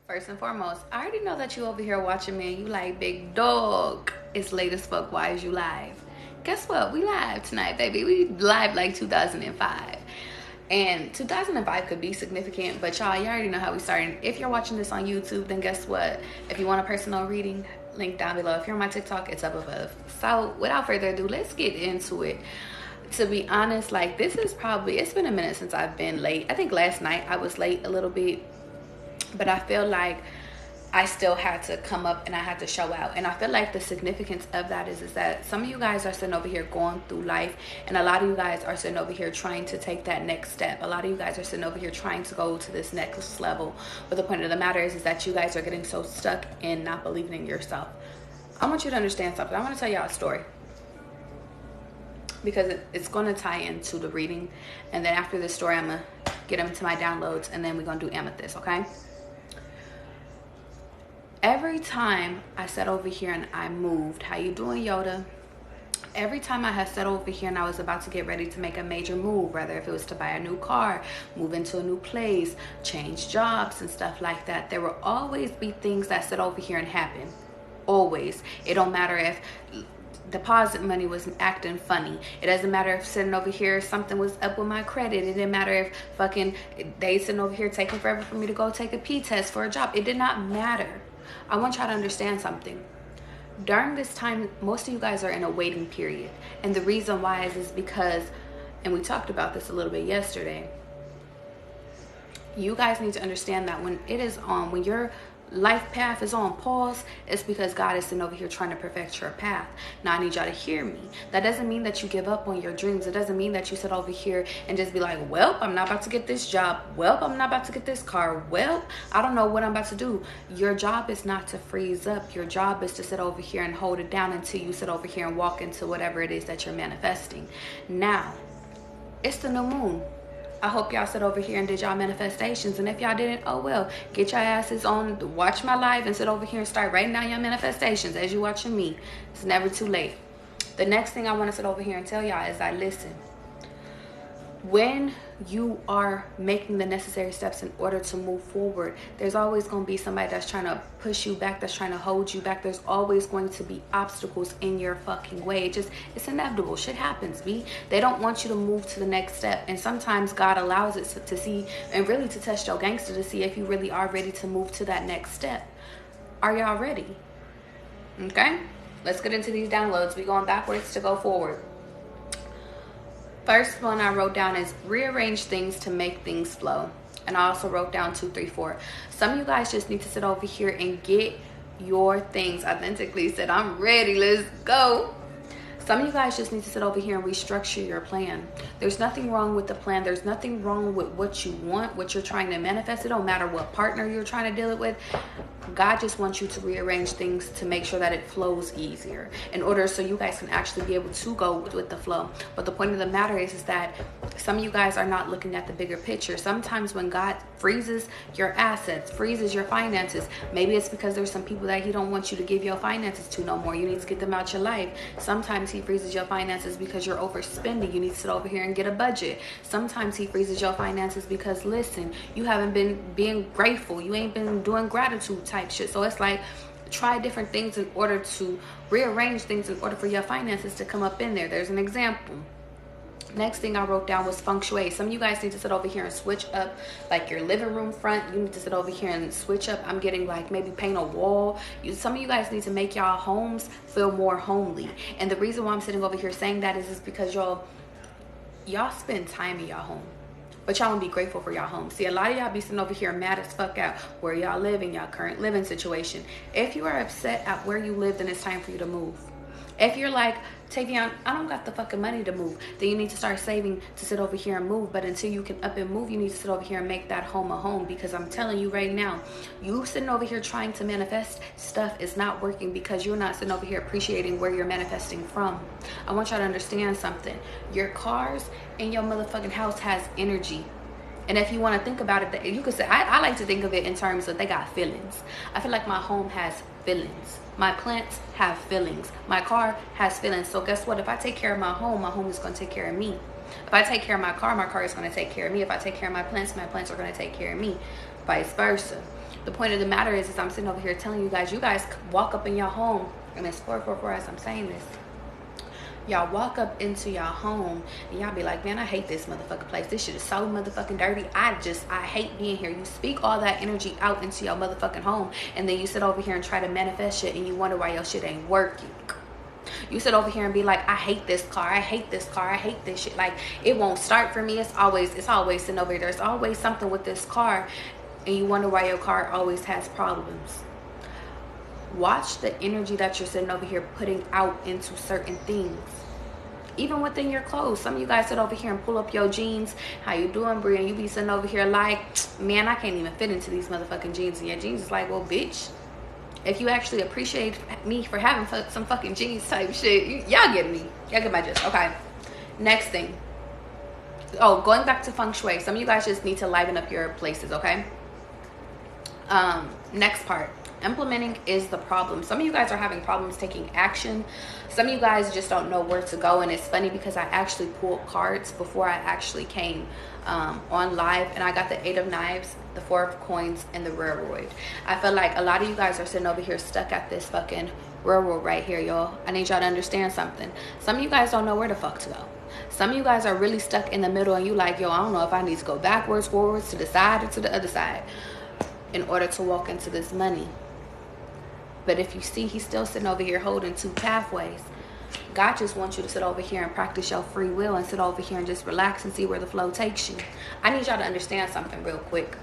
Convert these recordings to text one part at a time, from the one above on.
First and foremost, I already know that you over here watching me and you like, big dog, it's late as fuck, why is you live? Guess what? We live tonight, baby. We live like 2005. And 2005 could be significant, but y'all already know how we started. If you're watching this on YouTube, then guess what? If you want a personal reading, link down below. If you're on my TikTok, it's up above. So without further ado, let's get into it. To be honest, like, this is probably, it's been a minute since I've been late. I think last night I was late a little bit, but I feel like I still had to come up and I had to show out. And I feel like the significance of that is that some of you guys are sitting over here going through life, and a lot of you guys are sitting over here trying to take that next step. A lot of you guys are sitting over here trying to go to this next level. But the point of the matter is that you guys are getting so stuck in not believing in yourself. I want you to understand something. I want to tell y'all a story, because it's going to tie into the reading. And then after this story, I'm going to get into my downloads, and then we're going to do amethyst, okay? Every time I sat over here and I moved, how you doing, Yoda? Every time I had sat over here and I was about to get ready to make a major move, whether if it was to buy a new car, move into a new place, change jobs and stuff like that, there will always be things that sit over here and happen. Always. It don't matter if deposit money was acting funny. It doesn't matter if sitting over here something was up with my credit. It didn't matter if fucking they sitting over here taking forever for me to go take a P test for a job. It did not matter. I want y'all to understand something. During this time, most of you guys are in a waiting period. And the reason why is because, and we talked about this a little bit yesterday, you guys need to understand that when it is on, when your life path is on pause, it's because God is sitting over here trying to perfect your path. Now, I need y'all to hear me. That doesn't mean that you give up on your dreams. It doesn't mean that you sit over here and just be like, well, I'm not about to get this job. Well, I'm not about to get this car. Well, I don't know what I'm about to do. Your job is not to freeze up. Your job is to sit over here and hold it down until you sit over here and walk into whatever it is that you're manifesting. Now, it's the new moon. I hope y'all sit over here and did y'all manifestations. And if y'all didn't, oh well, get your asses on, watch my live and sit over here and start writing down your manifestations as you watching me. It's never too late. The next thing I want to sit over here and tell y'all is that, listen, when you are making the necessary steps in order to move forward, there's always going to be somebody that's trying to push you back, that's trying to hold you back. There's always going to be obstacles in your fucking way. It's inevitable. Shit happens, B. They don't want you to move to the next step. And sometimes God allows it to see, and really to test your gangster, to see if you really are ready to move to that next step. Are y'all ready? Okay? Let's get into these downloads. We're going backwards to go forward. First one I wrote down is rearrange things to make things flow. And I also wrote down 2, 3, 4. Some of you guys just need to sit over here and get your things authentically said. I'm ready. Let's go. Some of you guys just need to sit over here and restructure your plan. There's nothing wrong with the plan. There's nothing wrong with what you want, what you're trying to manifest. It don't matter what partner you're trying to deal it with. God just wants you to rearrange things to make sure that it flows easier, in order so you guys can actually be able to go with the flow. But the point of the matter is that some of you guys are not looking at the bigger picture. Sometimes when God freezes your assets, freezes your finances, maybe it's because there's some people that he don't want you to give your finances to no more. You need to get them out your life. Sometimes he freezes your finances because you're overspending. You need to sit over here and get a budget. Sometimes he freezes your finances because, listen, you haven't been being grateful. You ain't been doing gratitude type shit. So it's like, try different things in order to rearrange things in order for your finances to come up in there. There's an example. Next thing I wrote down was feng shui. Some of you guys need to sit over here and switch up, like your living room front. You need to sit over here and switch up. I'm getting like maybe paint a wall. Some of you guys need to make y'all homes feel more homely. And the reason why I'm sitting over here saying that is because y'all spend time in y'all home, but y'all want to be grateful for y'all home. See, a lot of y'all be sitting over here mad as fuck out where y'all live in y'all current living situation. If you are upset at where you live, then it's time for you to move. If you're like, Tavion, I don't got the fucking money to move, then you need to start saving to sit over here and move. But until you can up and move, you need to sit over here and make that home a home. Because I'm telling you right now, you sitting over here trying to manifest stuff is not working, because you're not sitting over here appreciating where you're manifesting from. I want y'all to understand something. Your cars and your motherfucking house has energy. And if you want to think about it, you could say, I like to think of it in terms of they got feelings. I feel like my home has feelings. My plants have feelings. My car has feelings. So guess what? If I take care of my home is going to take care of me. If I take care of my car is going to take care of me. If I take care of my plants are going to take care of me. Vice versa. The point of the matter is I'm sitting over here telling you guys walk up in your home, and it's 444 as I'm saying this. Y'all walk up into your home and y'all be like, man, I hate this motherfucking place. This shit is so motherfucking dirty. I hate being here. You speak all that energy out into your motherfucking home, and then you sit over here and try to manifest shit, and you wonder why your shit ain't working. You sit over here and be like, I hate this car. I hate this car. I hate this shit. Like, it won't start for me. It's always sitting over here. There's always something with this car, and you wonder why your car always has problems. Watch the energy that you're sitting over here putting out into certain things. Even within your clothes. Some of you guys sit over here and pull up your jeans. How you doing, Brie? And you be sitting over here like, man, I can't even fit into these motherfucking jeans. And your jeans is like, well, bitch, if you actually appreciate me for having some fucking jeans type shit, y'all get me. Y'all get my gist. Okay. Next thing. Oh, going back to feng shui. Some of you guys just need to liven up your places, okay? Next part. Implementing is the problem. Some of you guys are having problems taking action. Some of you guys just don't know where to go. And it's funny because I actually pulled cards before I actually came on live, and I got the 8 of Knives, the 4 of Coins, and the Railroad. I feel like a lot of you guys are sitting over here stuck at this fucking railroad right here, y'all. I need y'all to understand something. Some of you guys don't know where the fuck to go. Some of you guys are really stuck in the middle, and you like, yo, I don't know if I need to go backwards, forwards, to the side, or to the other side in order to walk into this money. But if you see, he's still sitting over here holding 2 pathways. God just wants you to sit over here and practice your free will and sit over here and just relax and see where the flow takes you. I need y'all to understand something real quick.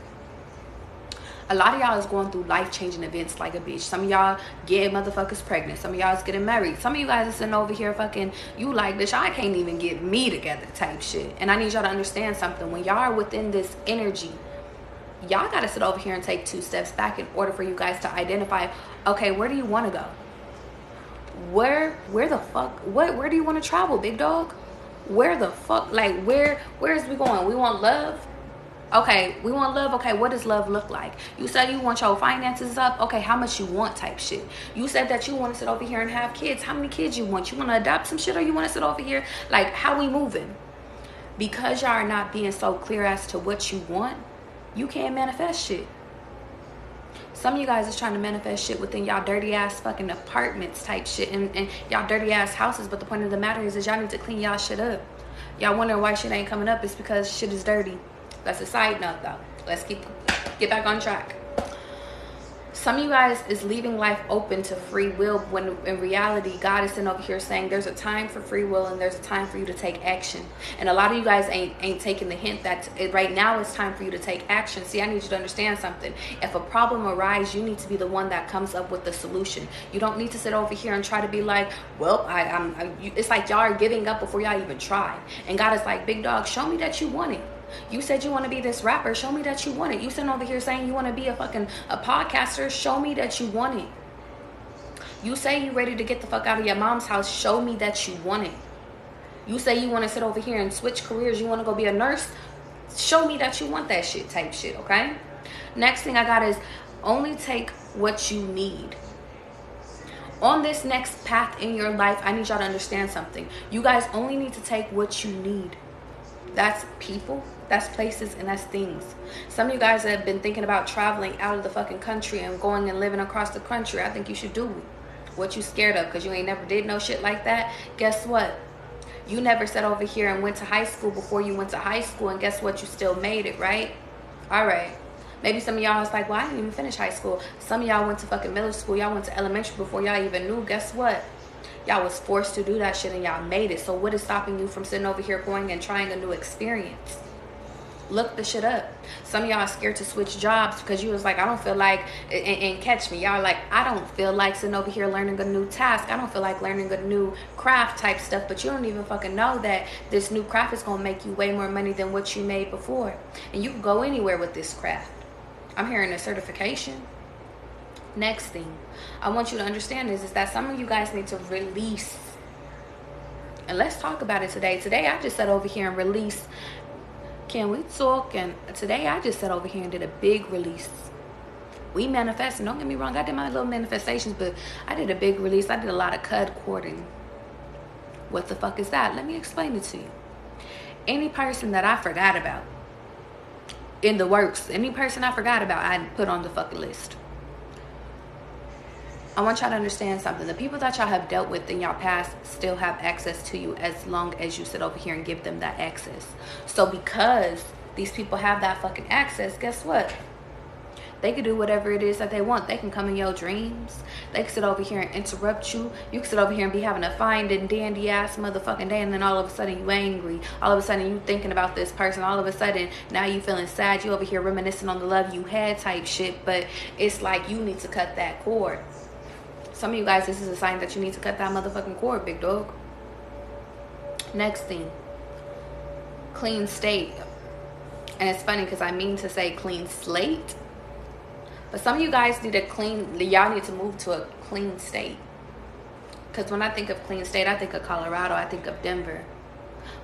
A lot of y'all is going through life-changing events like a bitch. Some of y'all getting motherfuckers pregnant. Some of y'all is getting married. Some of you guys are sitting over here fucking, you like, bitch, I can't even get me together type shit. And I need y'all to understand something. When y'all are within this energy, y'all got to sit over here and take 2 steps back in order for you guys to identify, okay, where do you want to go? Where the fuck, where do you want to travel, big dog? Where the fuck, like, where is we going? We want love? Okay, we want love. Okay, what does love look like? You said you want your finances up. Okay, how much you want type shit? You said that you want to sit over here and have kids. How many kids you want? You want to adopt some shit, or you want to sit over here? Like, how we moving? Because y'all are not being so clear as to what you want, you can't manifest shit. Some of you guys is trying to manifest shit within y'all dirty ass fucking apartments type shit and y'all dirty ass houses. But the point of the matter is y'all need to clean y'all shit up. Y'all wondering why shit ain't coming up. It's because shit is dirty. That's a side note though. Let's get back on track. Some of you guys is leaving life open to free will, when in reality, God is sitting over here saying there's a time for free will and there's a time for you to take action. And a lot of you guys ain't taking the hint that right now it's time for you to take action. See, I need you to understand something. If a problem arises, you need to be the one that comes up with the solution. You don't need to sit over here and try to be like, well, it's like y'all are giving up before y'all even try. And God is like, big dog, show me that you want it. You said you want to be this rapper. Show me that you want it. You sitting over here saying you want to be a podcaster. Show me that you want it. You say you ready to get the fuck out of your mom's house. Show me that you want it. You say you want to sit over here and switch careers. You want to go be a nurse. Show me that you want that shit type shit, okay? Next thing I got is only take what you need. On this next path in your life, I need y'all to understand something. You guys only need to take what you need. That's people, that's places, and that's things. Some of you guys have been thinking about traveling out of the fucking country and going and living across the country. I think you should do it. What you scared of? Because you ain't never did no shit like that. Guess what? You never sat over here and went to high school before you went to high school, and guess what? You still made it, right? All right. Maybe some of y'all was like, well, I didn't even finish high school. Some of y'all went to fucking middle school. Y'all went to elementary before y'all even knew. Guess what? Y'all was forced to do that shit and y'all made it. So what is stopping you from sitting over here going and trying a new experience? Look the shit up. Some of y'all are scared to switch jobs because you was like, I don't feel like, and catch me, y'all like, I don't feel like sitting over here learning a new task. I don't feel like learning a new craft type stuff. But you don't even fucking know that this new craft is going to make you way more money than what you made before. And you can go anywhere with this craft. I'm hearing a certification. Next thing I want you to understand is that some of you guys need to release. And let's talk about it today. Today I just sat over here and released. Can we talk? And today I just sat over here and did a big release. We manifested. Don't get me wrong. I did my little manifestations, but I did a big release. I did a lot of cud cording. What the fuck is that? Let me explain it to you. Any person that I forgot about, in the works. Any person I forgot about, I put on the fucking list. I want y'all to understand something. The people that y'all have dealt with in y'all past still have access to you as long as you sit over here and give them that access. So because these people have that fucking access, guess what? They can do whatever it is that they want. They can come in your dreams. They can sit over here and interrupt you. You can sit over here and be having a fine and dandy ass motherfucking day, and then all of a sudden you angry. All of a sudden you thinking about this person. All of a sudden now you feeling sad. You over here reminiscing on the love you had type shit. But it's like you need to cut that cord. Some of you guys, this is a sign that you need to cut that motherfucking cord, big dog. Next thing, clean state. And it's funny because I mean to say clean slate. But some of you guys need y'all need to move to a clean state. Because when I think of clean state, I think of Colorado, I think of Denver.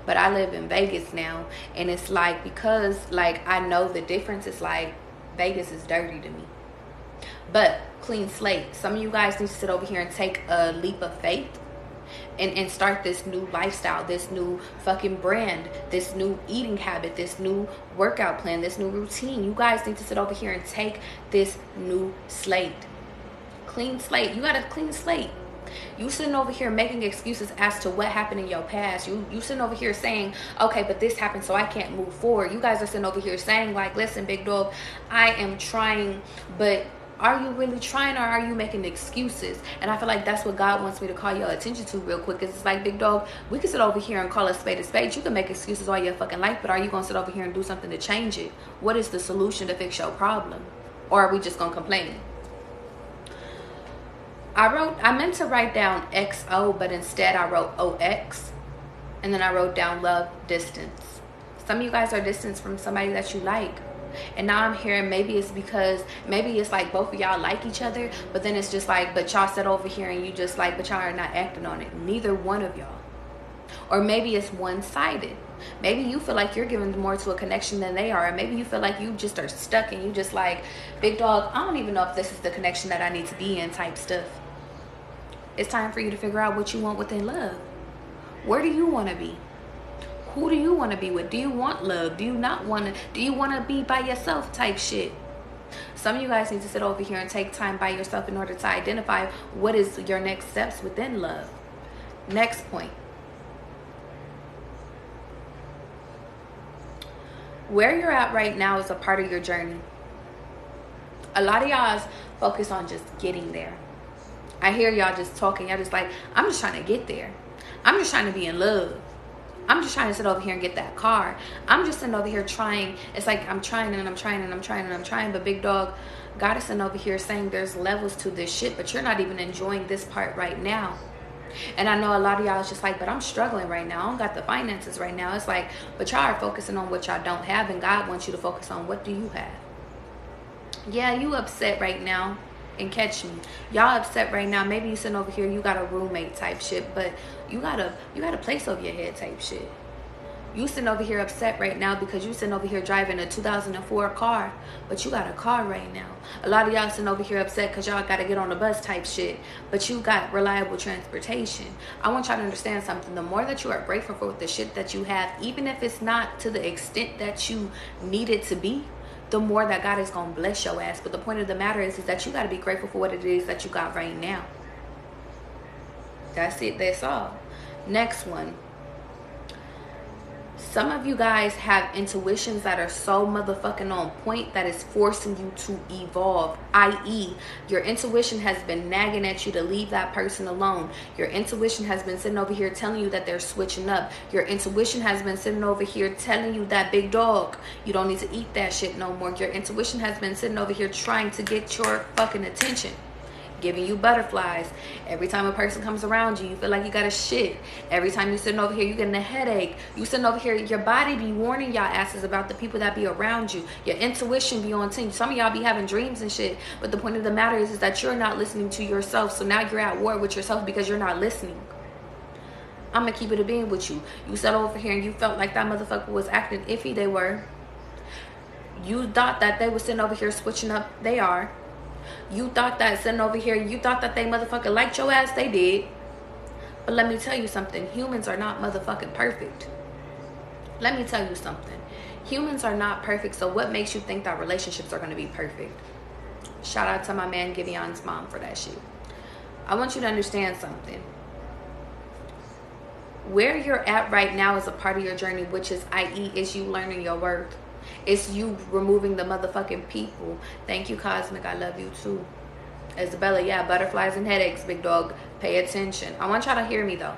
But I live in Vegas now. And it's like, because like I know the difference, it's like Vegas is dirty to me. But clean slate. Some of you guys need to sit over here and take a leap of faith. And start this new lifestyle, this new fucking brand, this new eating habit, this new workout plan, this new routine. You guys need to sit over here and take this new slate. Clean slate. You got a clean slate. You sitting over here making excuses as to what happened in your past. You sitting over here saying, okay, but this happened, so I can't move forward. You guys are sitting over here saying, like, listen, big dog, I am trying, but are you really trying, or are you making excuses? And I feel like that's what God wants me to call your attention to real quick. It's like, big dog, we can sit over here and call a spade a spade. You can make excuses all your fucking life, but are you going to sit over here and do something to change it? What is the solution to fix your problem? Or are we just going to complain? I meant to write down XO, but instead I wrote OX. And then I wrote down love distance. Some of you guys are distant from somebody that you like. And now I'm hearing maybe it's because, maybe it's like both of y'all like each other, but then it's just like, but y'all sit over here and you just like, but y'all are not acting on it. Neither one of y'all. Or maybe it's one-sided. Maybe you feel like you're giving more to a connection than they are. Or maybe you feel like you just are stuck and you just like, big dog, I don't even know if this is the connection that I need to be in type stuff. It's time for you to figure out what you want within love. Where do you want to be? Who do you want to be with? Do you want love? Do you not want to? Do you want to be by yourself type shit? Some of you guys need to sit over here and take time by yourself in order to identify what is your next steps within love. Next point. Where you're at right now is a part of your journey. A lot of y'all focus on just getting there. I hear y'all just talking. Y'all just like, I'm just trying to get there. I'm just trying to be in love. I'm just trying to sit over here and get that car. I'm just sitting over here trying. It's like I'm trying and I'm trying and I'm trying and I'm trying. But big dog, God is sitting over here saying there's levels to this shit, but you're not even enjoying this part right now. And I know a lot of y'all is just like, but I'm struggling right now. I don't got the finances right now. It's like, but y'all are focusing on what y'all don't have, and God wants you to focus on what do you have. Yeah, you upset right now. And catch me, y'all upset right now. Maybe you sitting over here, you got a roommate type shit, but you got a place over your head type shit. You sitting over here upset right now because you sitting over here driving a 2004 car, but you got a car right now. A lot of y'all sitting over here upset because y'all got to get on the bus type shit, but you got reliable transportation. I want y'all to understand something. The more that you are grateful for the shit that you have, even if it's not to the extent that you need it to be, the more that God is going to bless your ass. But the point of the matter is that you got to be grateful for what it is that you got right now. That's it. That's all. Next one. Some of you guys have intuitions that are so motherfucking on point that is forcing you to evolve. I.e., your intuition has been nagging at you to leave that person alone. Your intuition has been sitting over here telling you that they're switching up. Your intuition has been sitting over here telling you that, big dog, you don't need to eat that shit no more. Your intuition has been sitting over here trying to get your fucking attention, giving you butterflies. Every time a person comes around you, you feel like you got a shit. Every time you sitting over here, you getting a headache. You sitting over here, your body be warning y'all asses about the people that be around you. Your intuition be on 10. Some of y'all be having dreams and shit, but the point of the matter is that you're not listening to yourself. So now you're at war with yourself because you're not listening. I'm gonna keep it a being with you. You sat over here and you felt like that motherfucker was acting iffy. They were. You thought that they were sitting over here switching up. They are. You thought that sitting over here, you thought that they motherfucking liked your ass. They did. But let me tell you something. Humans are not motherfucking perfect. Let me tell you something. Humans are not perfect, so what makes you think that relationships are going to be perfect? Shout out to my man Gideon's mom for that shit. I want you to understand something. Where you're at right now is a part of your journey, which is, i.e., is you learning your worth. It's you removing the motherfucking people. Thank you, Cosmic. I love you too. Isabella, yeah, butterflies and headaches, big dog. Pay attention. I want y'all to hear me though.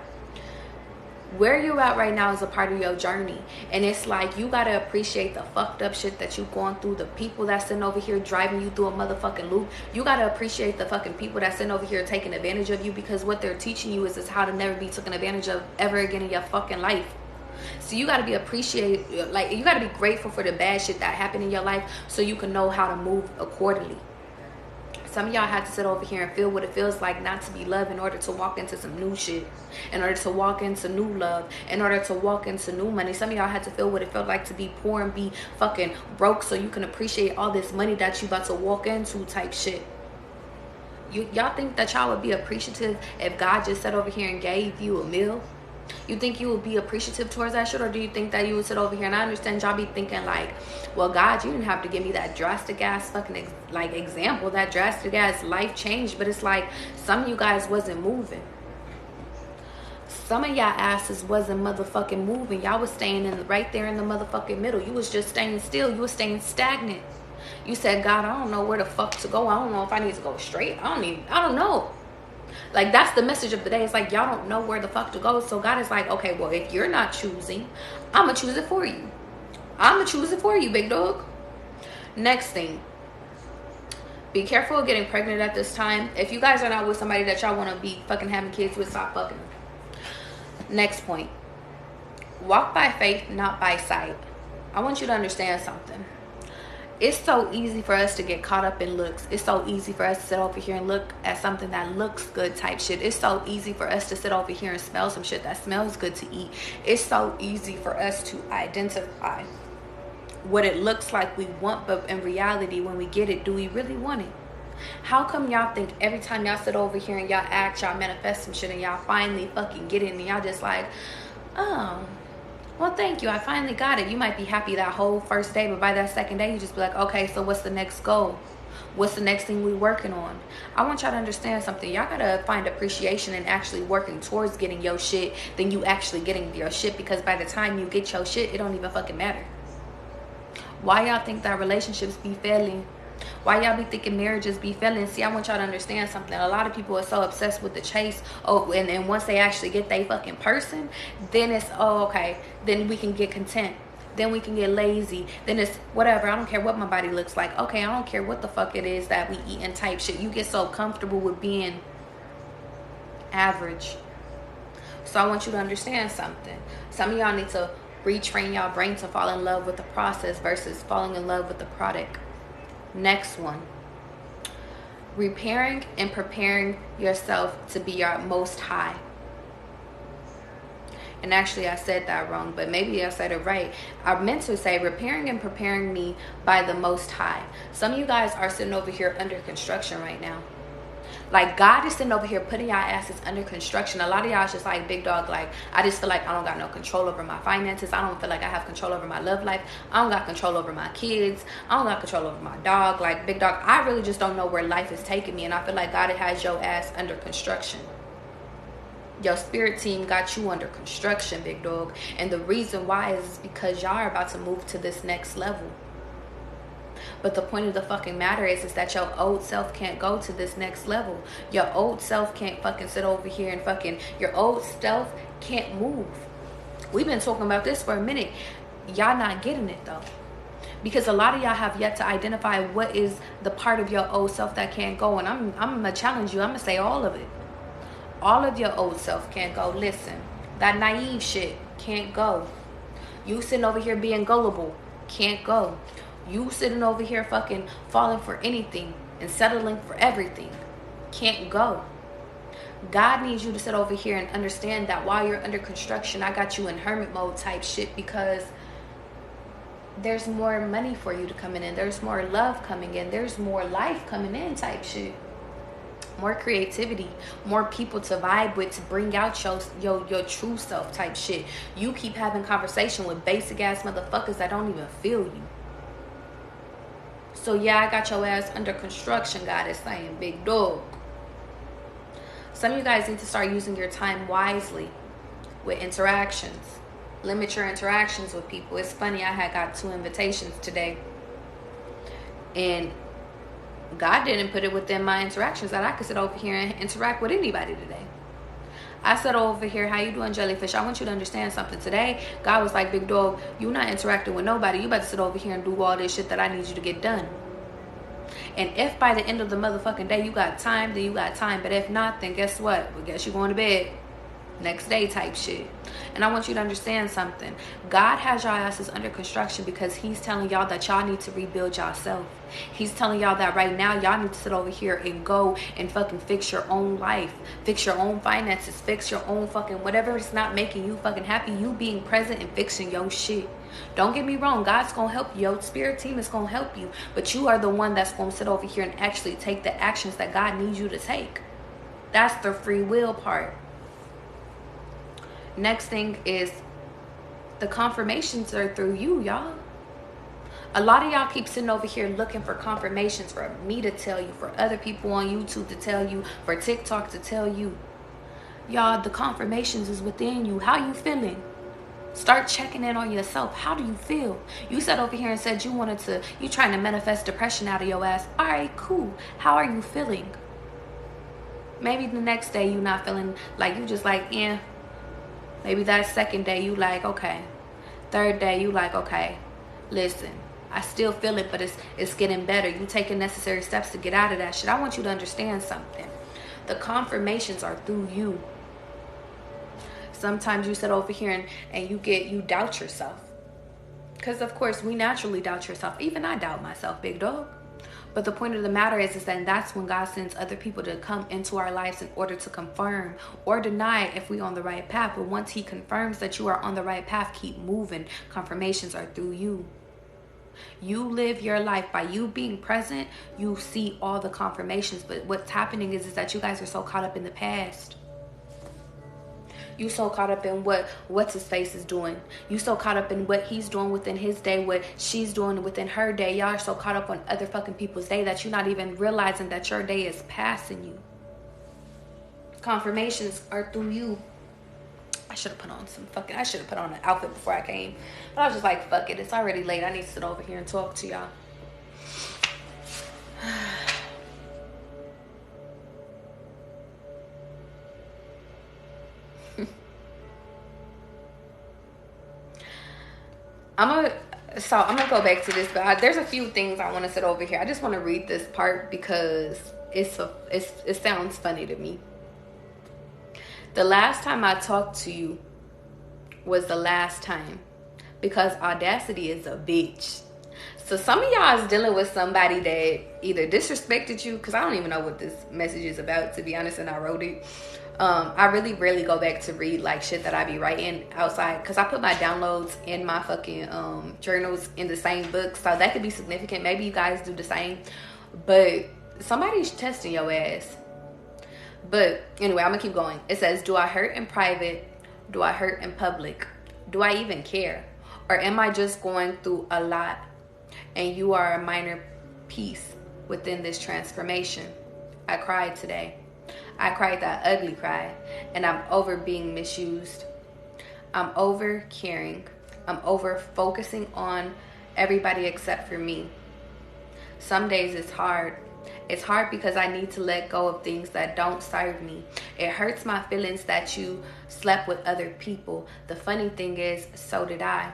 Where you at right now is a part of your journey, and it's like you gotta appreciate the fucked up shit that you've gone through, the people that's sitting over here driving you through a motherfucking loop. You gotta appreciate the fucking people that's sitting over here taking advantage of you, because what they're teaching you is how to never be taken advantage of ever again in your fucking life. So you gotta be like, you gotta be grateful for the bad shit that happened in your life so you can know how to move accordingly. Some of y'all had to sit over here and feel what it feels like not to be loved in order to walk into some new shit, in order to walk into new love, in order to walk into new money. Some of y'all had to feel what it felt like to be poor and be fucking broke so you can appreciate all this money that you about to walk into type shit. Y'all think that y'all would be appreciative if God just sat over here and gave you a meal? You think you would be appreciative towards that shit, or do you think that you would sit over here? And I understand y'all be thinking like, well, God, you didn't have to give me that drastic ass fucking example, that drastic ass life change. But it's like, some of you guys wasn't moving. Some of y'all asses wasn't motherfucking moving. Y'all was staying right there in the motherfucking middle. You was just staying still. You was staying stagnant. You said, God, I don't know where the fuck to go. I don't know if I need to go straight. I don't know. Like, that's the message of the day. It's like, y'all don't know where the fuck to go. So God is like, okay, well, if you're not choosing, I'm gonna choose it for you. I'm gonna choose it for you, big dog. Next thing, be careful of getting pregnant at this time. If you guys are not with somebody that y'all want to be fucking having kids with, stop fucking. Next point, walk by faith, not by sight. I want you to understand something. It's so easy for us to get caught up in looks. It's so easy for us to sit over here and look at something that looks good type shit. It's so easy for us to sit over here and smell some shit that smells good to eat. It's so easy for us to identify what it looks like we want, but in reality, when we get it, do we really want it? How come y'all think every time y'all sit over here and y'all act, y'all manifest some shit, and y'all finally fucking get it, and y'all just like, oh, well, thank you, I finally got it. You might be happy that whole first day, but by that second day, you just be like, okay, so what's the next goal? What's the next thing we working on? I want y'all to understand something. Y'all gotta find appreciation in actually working towards getting your shit than you actually getting your shit, because by the time you get your shit, it don't even fucking matter. Why y'all think that relationships be failing? Why y'all be thinking marriages be failing? See, I want y'all to understand something. A lot of people are so obsessed with the chase. Oh, and once they actually get they fucking person, then it's, oh, okay, then we can get content. Then we can get lazy. Then it's whatever. I don't care what my body looks like. Okay, I don't care what the fuck it is that we eat and type shit. You get so comfortable with being average. So I want you to understand something. Some of y'all need to retrain y'all brain to fall in love with the process versus falling in love with the product. Next one, repairing and preparing yourself to be your most high. And actually I said that wrong, but maybe I said it right. I meant to say repairing and preparing me by the most high. Some of you guys are sitting over here under construction right now. Like, God is sitting over here putting y'all asses under construction. A lot of y'all is just like, big dog, like, I just feel like I don't got no control over my finances. I don't feel like I have control over my love life. I don't got control over my kids. I don't got control over my dog. Like, big dog, I really just don't know where life is taking me. And I feel like God has your ass under construction. Your spirit team got you under construction, big dog. And the reason why is because y'all are about to move to this next level. But the point of the fucking matter is that your old self can't go to this next level. Your old self can't fucking sit over here and fucking, your old self can't move. We've been talking about this for a minute. Y'all not getting it though. Because a lot of y'all have yet to identify what is the part of your old self that can't go. And I'm gonna challenge you. I'm gonna say all of it. All of your old self can't go. Listen, that naive shit can't go. You sitting over here being gullible can't go. You sitting over here fucking falling for anything and settling for everything can't go. God needs you to sit over here and understand that while you're under construction, I got you in hermit mode type shit, because there's more money for you to come in. There's more love coming in. There's more life coming in type shit. more creativity, more people to vibe with, to bring out your true self type shit. You keep having conversation with basic ass motherfuckers that don't even feel you. So yeah, I got your ass under construction, God is saying, big dog. Some of you guys need to start using your time wisely with interactions. Limit your interactions with people. It's funny, I had got 2 invitations today, and God didn't put it within my interactions that I could sit over here and interact with anybody today. I said over here, how you doing, Jellyfish? I want you to understand something. Today, God was like, big dog, you not interacting with nobody. You about to sit over here and do all this shit that I need you to get done. And if by the end of the motherfucking day you got time, then you got time. But if not, then guess what? Well, guess you're going to bed. Next day type shit. And I want you to understand something. God has y'all asses under construction because he's telling y'all that y'all need to rebuild yourself. He's telling y'all that right now y'all need to sit over here and go and fucking fix your own life, fix your own finances, fix your own fucking whatever is not making you fucking happy. You being present and fixing your shit. Don't get me wrong, God's gonna help you. Your spirit team is gonna help you, but you are the one that's gonna sit over here and actually take the actions that God needs you to take. That's the free will part. Next thing is the confirmations are through you, y'all. A lot of y'all keep sitting over here looking for confirmations for me to tell you, for other people on YouTube to tell you, for TikTok to tell you. Y'all, the confirmations is within you. How you feeling? Start checking in on yourself. How do you feel? You sat over here and said you trying to manifest depression out of your ass. All right, cool. How are you feeling? Maybe the next day you not feeling like, you just like, yeah. Maybe that second day you like, okay. Third day you like, okay, listen, I still feel it, but it's getting better. You taking necessary steps to get out of that shit. I want you to understand something. The confirmations are through you. Sometimes you sit over here and you doubt yourself. Because of course we naturally doubt yourself. Even I doubt myself, big dog. But the point of the matter is that that's when God sends other people to come into our lives in order to confirm or deny if we're on the right path. But once he confirms that you are on the right path, keep moving. Confirmations are through you. You live your life by you being present. You see all the confirmations. But what's happening is that you guys are so caught up in the past. You so caught up in what's his face is doing. You so caught up in what he's doing within his day, what she's doing within her day. Y'all are so caught up on other fucking people's day that you're not even realizing that your day is passing you. Confirmations are through you. I should have put on an outfit before I came. But I was just like, fuck it. It's already late. I need to sit over here and talk to y'all. I'm gonna go back to this, but there's a few things I want to sit over here. I just want to read this part because it sounds funny to me. The last time I talked to you was the last time, because audacity is a bitch. So some of y'all is dealing with somebody that either disrespected you, because I don't even know what this message is about, to be honest, and I wrote it. I really rarely go back to read like shit that I be writing outside, because I put my downloads in my fucking journals in the same book, so that could be significant. Maybe you guys do the same, but somebody's testing your ass. But anyway, I'm gonna keep going. It says, do I hurt in private? Do I hurt in public? Do I even care? Or am I just going through a lot and you are a minor piece within this transformation? I cried today. I cried that ugly cry, and I'm over being misused. I'm over caring. I'm over focusing on everybody except for me. Some days it's hard. It's hard because I need to let go of things that don't serve me. It hurts my feelings that you slept with other people. The funny thing is, so did I.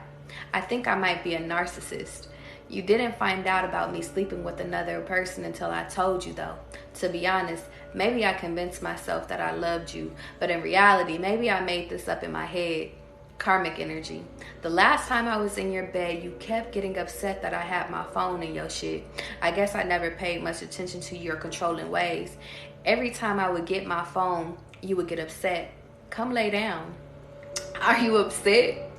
I think I might be a narcissist. You didn't find out about me sleeping with another person until I told you, though. To be honest, maybe I convinced myself that I loved you, but in reality, maybe I made this up in my head. Karmic energy. The last time I was in your bed, you kept getting upset that I had my phone in your shit. I guess I never paid much attention to your controlling ways. Every time I would get my phone, you would get upset. Come lay down. Are you upset?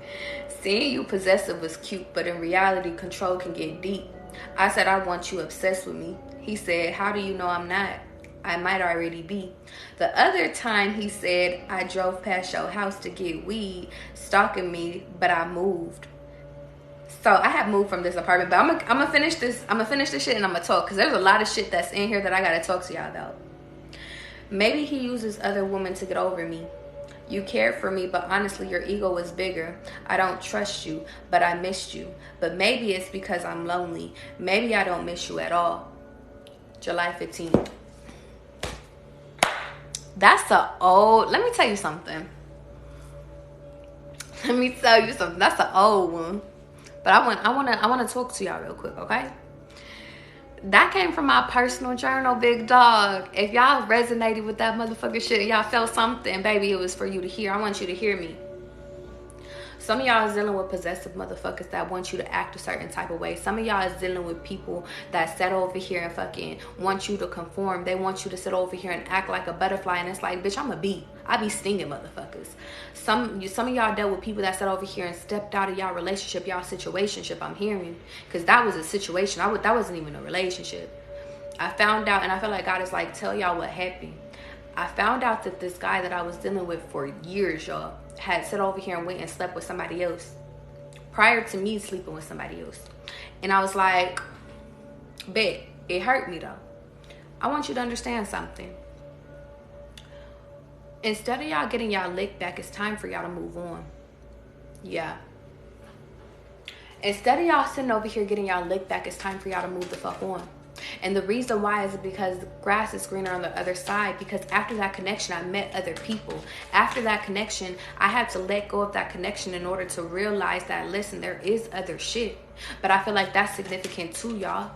Seeing you possessive was cute, but in reality, control can get deep. I said, I want you obsessed with me. He said, how do you know I'm not? I might already be. The other time he said, I drove past your house to get weed, stalking me, but I moved. So I have moved from this apartment, but I'm gonna finish this. I'm gonna finish this shit and I'm gonna talk, because there's a lot of shit that's in here that I gotta talk to y'all about. Maybe he uses other women to get over me. You cared for me, but honestly, your ego was bigger. I don't trust you, but I missed you. But maybe it's because I'm lonely. Maybe I don't miss you at all. July 15th. That's a old, let me tell you something. That's an old one. But I wanna talk to y'all real quick, okay? That came from my personal journal, big dog. If y'all resonated with that motherfucking shit, y'all felt something, baby, it was for you to hear. I want you to hear me. Some of y'all is dealing with possessive motherfuckers that want you to act a certain type of way. Some of y'all is dealing with people that sit over here and fucking want you to conform. They want you to sit over here and act like a butterfly. And it's like, bitch, I'm a bee. I be stinging motherfuckers. Some of y'all dealt with people that sat over here and stepped out of y'all relationship, y'all situationship, I'm hearing. Because that was a situation. That wasn't even a relationship. I found out, and I feel like God is like, tell y'all what happened. I found out that this guy that I was dealing with for years, y'all, had sat over here and went and slept with somebody else prior to me sleeping with somebody else. And I was like, bet, it hurt me though. I want you to understand something. Instead of y'all getting y'all lick back, it's time for y'all to move on. Yeah. Instead of y'all sitting over here getting y'all lick back, it's time for y'all to move the fuck on. And the reason why is because the grass is greener on the other side. Because after that connection, I met other people. After that connection, I had to let go of that connection in order to realize that, listen, there is other shit. But I feel like that's significant too, y'all.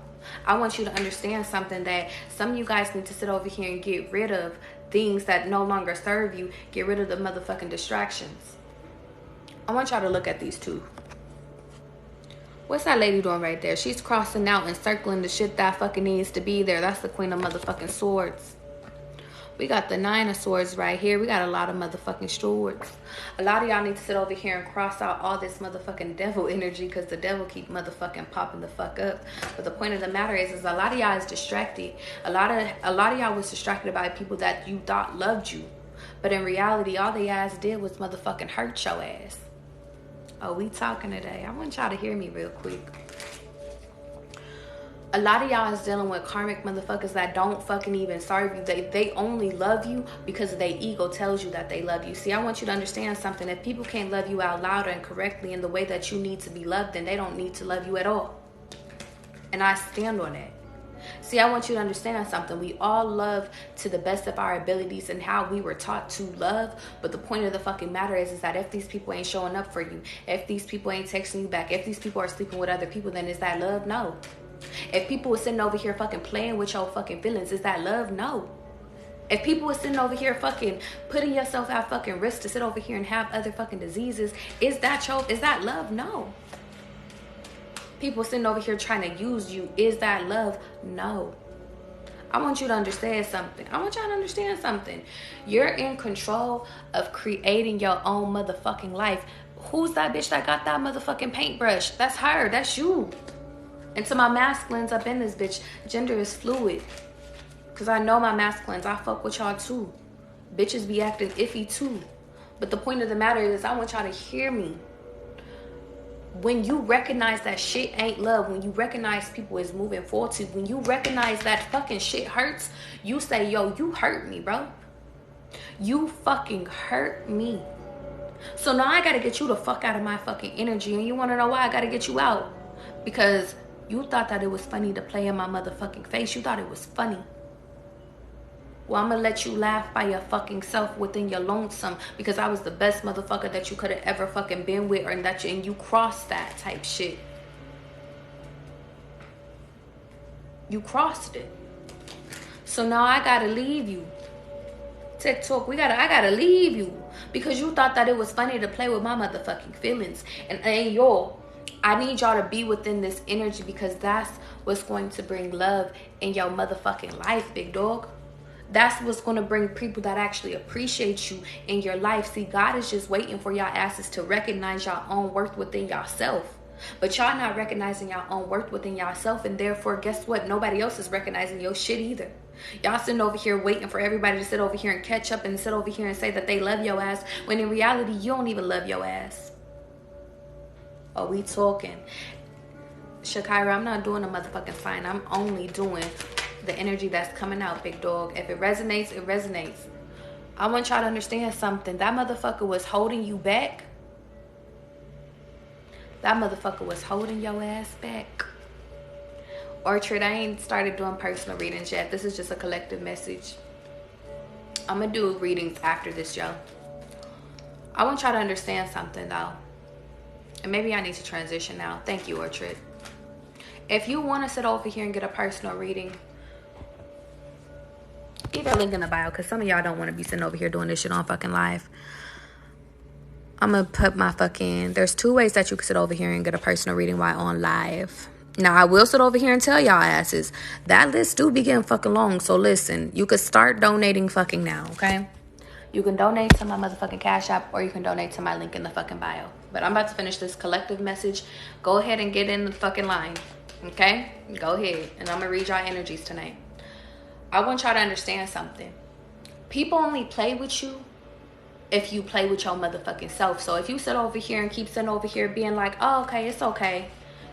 I want you to understand something, that some of you guys need to sit over here and get rid of things that no longer serve you. Get rid of the motherfucking distractions. I want y'all to look at these two. What's that lady doing right there? She's crossing out and circling the shit that fucking needs to be there. That's the Queen of motherfucking Swords. We got the Nine of Swords right here. We got a lot of motherfucking swords. A lot of y'all need to sit over here and cross out all this motherfucking devil energy, because the devil keep motherfucking popping the fuck up. But the point of the matter is a lot of y'all is distracted. A lot of y'all was distracted by people that you thought loved you. But in reality, all they ass did was motherfucking hurt your ass. Oh, we talking today. I want y'all to hear me real quick. A lot of y'all is dealing with karmic motherfuckers that don't fucking even serve you. They only love you because their ego tells you that they love you. See, I want you to understand something. If people can't love you out loud and correctly in the way that you need to be loved, then they don't need to love you at all. And I stand on that. See, I want you to understand something. We all love to the best of our abilities and how we were taught to love. But the point of the fucking matter is that if these people ain't showing up for you, if these people ain't texting you back, if these people are sleeping with other people, then is that love? No. If people are sitting over here fucking playing with your fucking feelings, is that love? No. If people are sitting over here fucking putting yourself at fucking risk to sit over here and have other fucking diseases, is that love? No. People sitting over here trying to use you, is that love? No. I want you to understand something. I want y'all to understand something. You're in control of creating your own motherfucking life. Who's that bitch that got that motherfucking paintbrush? That's her. That's you. And to my masculines up in this bitch, gender is fluid. Because I know my masculines. I fuck with y'all too. Bitches be acting iffy too. But the point of the matter is, I want y'all to hear me. When you recognize that shit ain't love, when you recognize people is moving forward to, when you recognize that fucking shit hurts, you say, yo, you hurt me, bro. You fucking hurt me. So now I gotta get you the fuck out of my fucking energy. And you wanna know why I gotta get you out? Because you thought that it was funny to play in my motherfucking face. You thought it was funny. Well, I'm gonna let you laugh by your fucking self within your lonesome, because I was the best motherfucker that you could have ever fucking been with, and you crossed that type shit. You crossed it. So now I gotta leave you. TikTok, I gotta leave you, because you thought that it was funny to play with my motherfucking feelings. And y'all, I need y'all to be within this energy, because that's what's going to bring love in your motherfucking life, big dog. That's what's going to bring people that actually appreciate you in your life. See, God is just waiting for y'all asses to recognize y'all own worth within yourself. But y'all not recognizing y'all own worth within y'allself, and therefore, guess what? Nobody else is recognizing your shit either. Y'all sitting over here waiting for everybody to sit over here and catch up and sit over here and say that they love your ass, when in reality, you don't even love your ass. Oh, we talking. Shakira, I'm not doing a motherfucking sign. I'm only doing the energy that's coming out, big dog. If it resonates, it resonates. I want y'all to understand something. That motherfucker was holding you back. That motherfucker was holding your ass back. Orchard, I ain't started doing personal readings yet. This is just a collective message. I'm gonna do readings after this, yo. I want y'all to understand something, though. And maybe I need to transition now. Thank you, Orchard. If you want to sit over here and get a personal reading, either link in the bio, because some of y'all don't want to be sitting over here doing this shit on fucking live. I'm going to put my fucking... There's 2 ways that you can sit over here and get a personal reading while on live. Now, I will sit over here and tell y'all asses, that list do be getting fucking long. So listen, you could start donating fucking now, okay? You can donate to my motherfucking Cash App, or you can donate to my link in the fucking bio. But I'm about to finish this collective message. Go ahead and get in the fucking line, okay? Go ahead. And I'm going to read y'all energies tonight. I want y'all to understand something. People only play with you if you play with your motherfucking self. So if you sit over here and keep sitting over here being like, oh, okay, it's okay,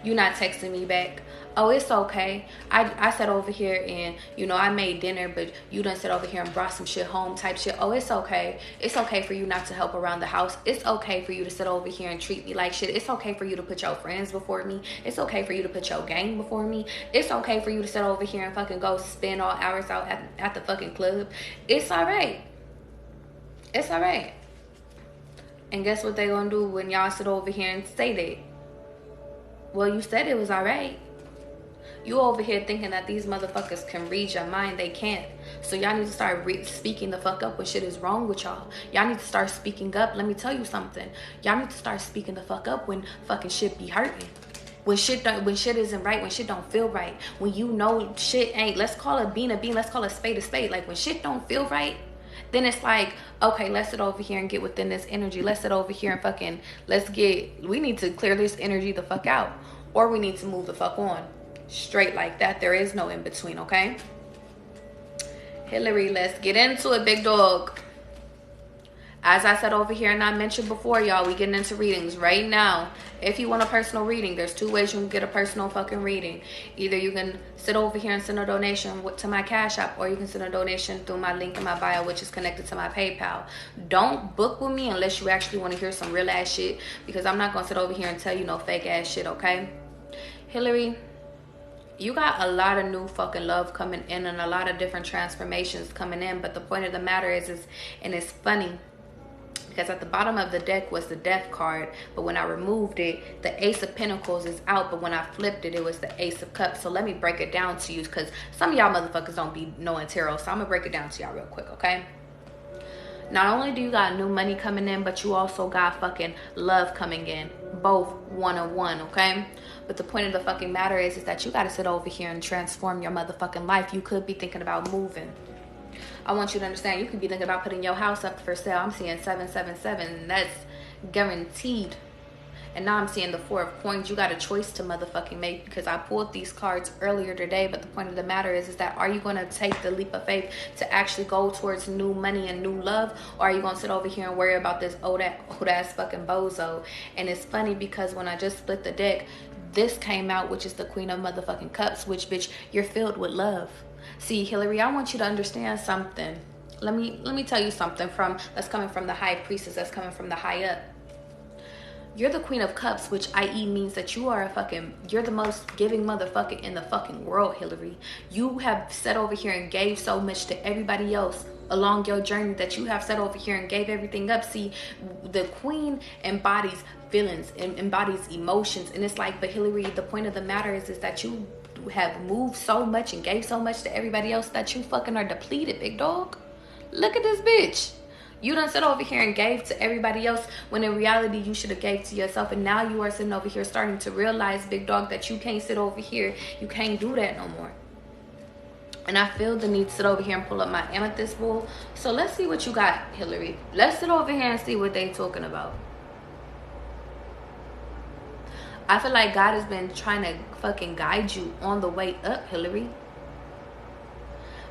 you're not texting me back. Oh, it's okay. I sat over here and, you know, I made dinner, but you done sit over here and brought some shit home type shit. Oh, it's okay. It's okay for you not to help around the house. It's okay for you to sit over here and treat me like shit. It's okay for you to put your friends before me. It's okay for you to put your gang before me. It's okay for you to sit over here and fucking go spend all hours out at the fucking club. It's all right. It's all right. And guess what they gonna do when y'all sit over here and say that? Well, you said it was all right. You over here thinking that these motherfuckers can read your mind. They can't. So y'all need to start speaking the fuck up when shit is wrong with y'all. Y'all need to start speaking up. Let me tell you something. Y'all need to start speaking the fuck up when fucking shit be hurting. When shit isn't right, when shit don't feel right. When you know shit ain't, let's call it bean a bean, let's call it spade a spade. Like when shit don't feel right, then it's like, okay, let's sit over here and get within this energy. Let's sit over here and fucking, we need to clear this energy the fuck out. Or we need to move the fuck on. Straight like that. There is no in between, okay? Hillary, let's get into it, big dog. As I said over here and I mentioned before, y'all, we getting into readings right now. If you want a personal reading, there's 2 ways you can get a personal fucking reading. Either you can sit over here and send a donation to my Cash App, or you can send a donation through my link in my bio, which is connected to my PayPal. Don't book with me unless you actually want to hear some real ass shit, because I'm not going to sit over here and tell you no fake ass shit, okay? Hillary, you got a lot of new fucking love coming in and a lot of different transformations coming in. But the point of the matter is and it's funny, because at the bottom of the deck was the Death card, but when I removed it, the Ace of Pentacles is out, but when I flipped it, it was the Ace of Cups. So let me break it down to you, because some of y'all motherfuckers don't be knowing tarot, so I'm gonna break it down to y'all real quick, okay? Not only do you got new money coming in, but you also got fucking love coming in, both one-on-one, okay? But the point of the fucking matter is that you gotta sit over here and transform your motherfucking life. You could be thinking about moving. I want you to understand, you could be thinking about putting your house up for sale. I'm seeing 777, and that's guaranteed. And now I'm seeing the 4 of coins. You got a choice to motherfucking make, because I pulled these cards earlier today. But the point of the matter is that are you going to take the leap of faith to actually go towards new money and new love? Or are you going to sit over here and worry about this old ass fucking bozo? And it's funny because when I just split the deck, this came out, which is the Queen of motherfucking Cups, which, bitch, you're filled with love. See, Hillary, I want you to understand something. Let me tell you something that's coming from the High Priestess, that's coming from the high up. You're the Queen of Cups, which i.e. means that you're the most giving motherfucker in the fucking world, Hillary. You have sat over here and gave so much to everybody else along your journey that you have sat over here and gave everything up. See, the Queen embodies feelings and embodies emotions. And it's like, but Hillary, the point of the matter is that you have moved so much and gave so much to everybody else that you fucking are depleted, big dog. Look at this bitch. You done sit over here and gave to everybody else when in reality you should have gave to yourself. And now you are sitting over here starting to realize, big dog, that you can't sit over here. You can't do that no more. And I feel the need to sit over here and pull up my amethyst bowl. So let's see what you got, Hillary. Let's sit over here and see what they talking about. I feel like God has been trying to fucking guide you on the way up, Hillary.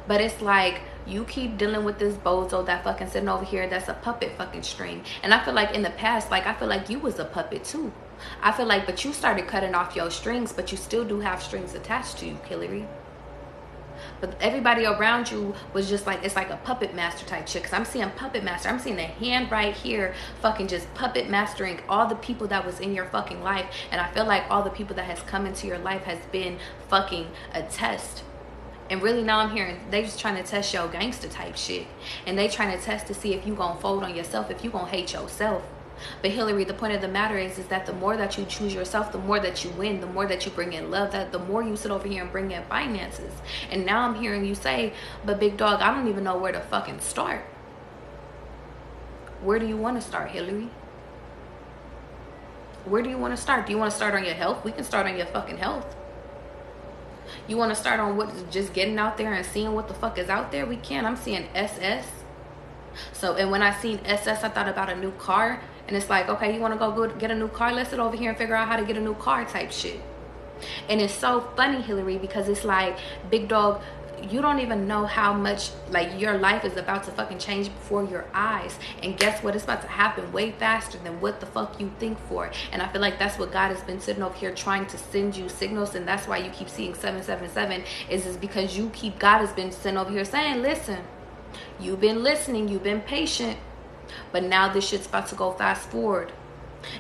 But it's like you keep dealing with this bozo that fucking sitting over here that's a puppet fucking string. And I feel like in the past, like I feel like you was a puppet too. I feel like, but you started cutting off your strings, but you still do have strings attached to you, Hillary. But everybody around you was just like, it's like a puppet master type shit. Because I'm seeing puppet master. I'm seeing a hand right here fucking just puppet mastering all the people that was in your fucking life. And I feel like all the people that has come into your life has been fucking a test. And really now I'm hearing they just trying to test your gangster type shit. And they trying to test to see if you gonna fold on yourself, if you gonna hate yourself. But Hillary, the point of the matter is that the more that you choose yourself, the more that you win, the more that you bring in love, that the more you sit over here and bring in finances. And now I'm hearing you say, but big dog, I don't even know where to fucking start. Where do you want to start, Hillary? Where do you want to start? Do you want to start on your health? We can start on your fucking health. You want to start on what, just getting out there and seeing what the fuck is out there? We can. I'm seeing SS. So, and when I seen SS, I thought about a new car. And it's like, okay, you want to go get a new car? Let's sit over here and figure out how to get a new car type shit. And it's so funny, Hillary, because it's like, big dog, you don't even know how much, like, your life is about to fucking change before your eyes. And guess what? It's about to happen way faster than what the fuck you think for. And I feel like that's what God has been sitting over here trying to send you signals. And that's why you keep seeing 777 is because God has been sitting over here saying, listen, you've been listening, you've been patient, but now this shit's about to go fast forward.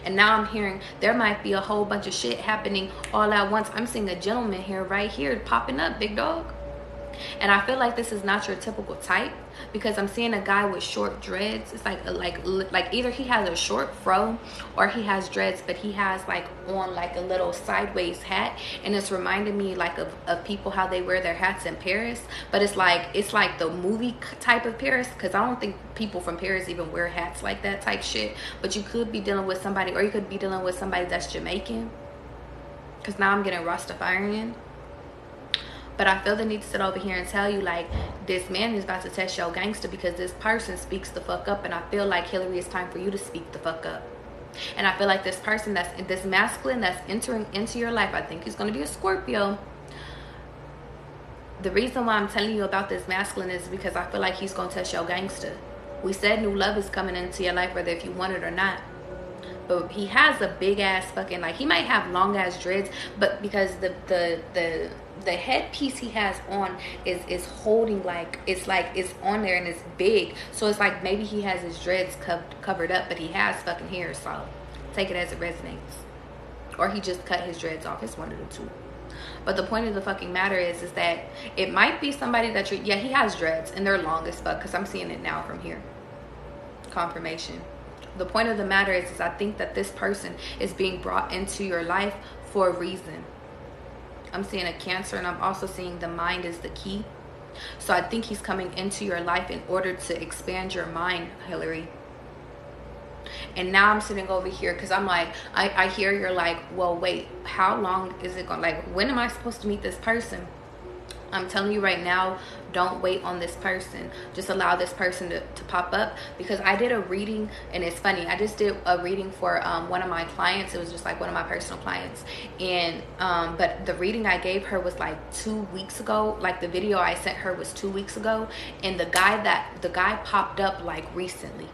And now I'm hearing there might be a whole bunch of shit happening all at once. I'm seeing a gentleman here, right here, popping up, big dog. And I feel like this is not your typical type, because I'm seeing a guy with short dreads. It's like either he has a short fro or he has dreads, but he has like on like a little sideways hat, and it's reminding me like of people how they wear their hats in Paris. But it's like the movie type of Paris, because I don't think people from Paris even wear hats like that type shit. But you could be dealing with somebody, or you could be dealing with somebody that's Jamaican, because now I'm getting Rastafarian. But I feel the need to sit over here and tell you, like, this man is about to test your gangster, because this person speaks the fuck up. And I feel like, Hillary, it's time for you to speak the fuck up. And I feel like this person this masculine that's entering into your life, I think he's going to be a Scorpio. The reason why I'm telling you about this masculine is because I feel like he's going to test your gangster. We said new love is coming into your life, whether if you want it or not. But he has a big ass fucking, like, he might have long ass dreads, but because the headpiece he has on is holding, like it's on there and it's big, so it's like maybe he has his dreads covered up, but he has fucking hair, so take it as it resonates. Or he just cut his dreads off. It's one of the two. But the point of the fucking matter is that it might be somebody that he has dreads and they're long as fuck, because I'm seeing it now from here. Confirmation. The point of the matter is I think that this person is being brought into your life for a reason. I'm seeing a Cancer, and I'm also seeing the mind is the key. So I think he's coming into your life in order to expand your mind, Hillary. And now I'm sitting over here because I'm like, I hear you're like, well, wait, how long is it going? Like, when am I supposed to meet this person? I'm telling you right now, don't wait on this person. Just allow this person to pop up. Because I did a reading, and it's funny, I just did a reading for one of my clients. It was just like one of my personal clients, and but the reading I gave her was like 2 weeks ago. Like, the video I sent her was 2 weeks ago, and the guy popped up like recently.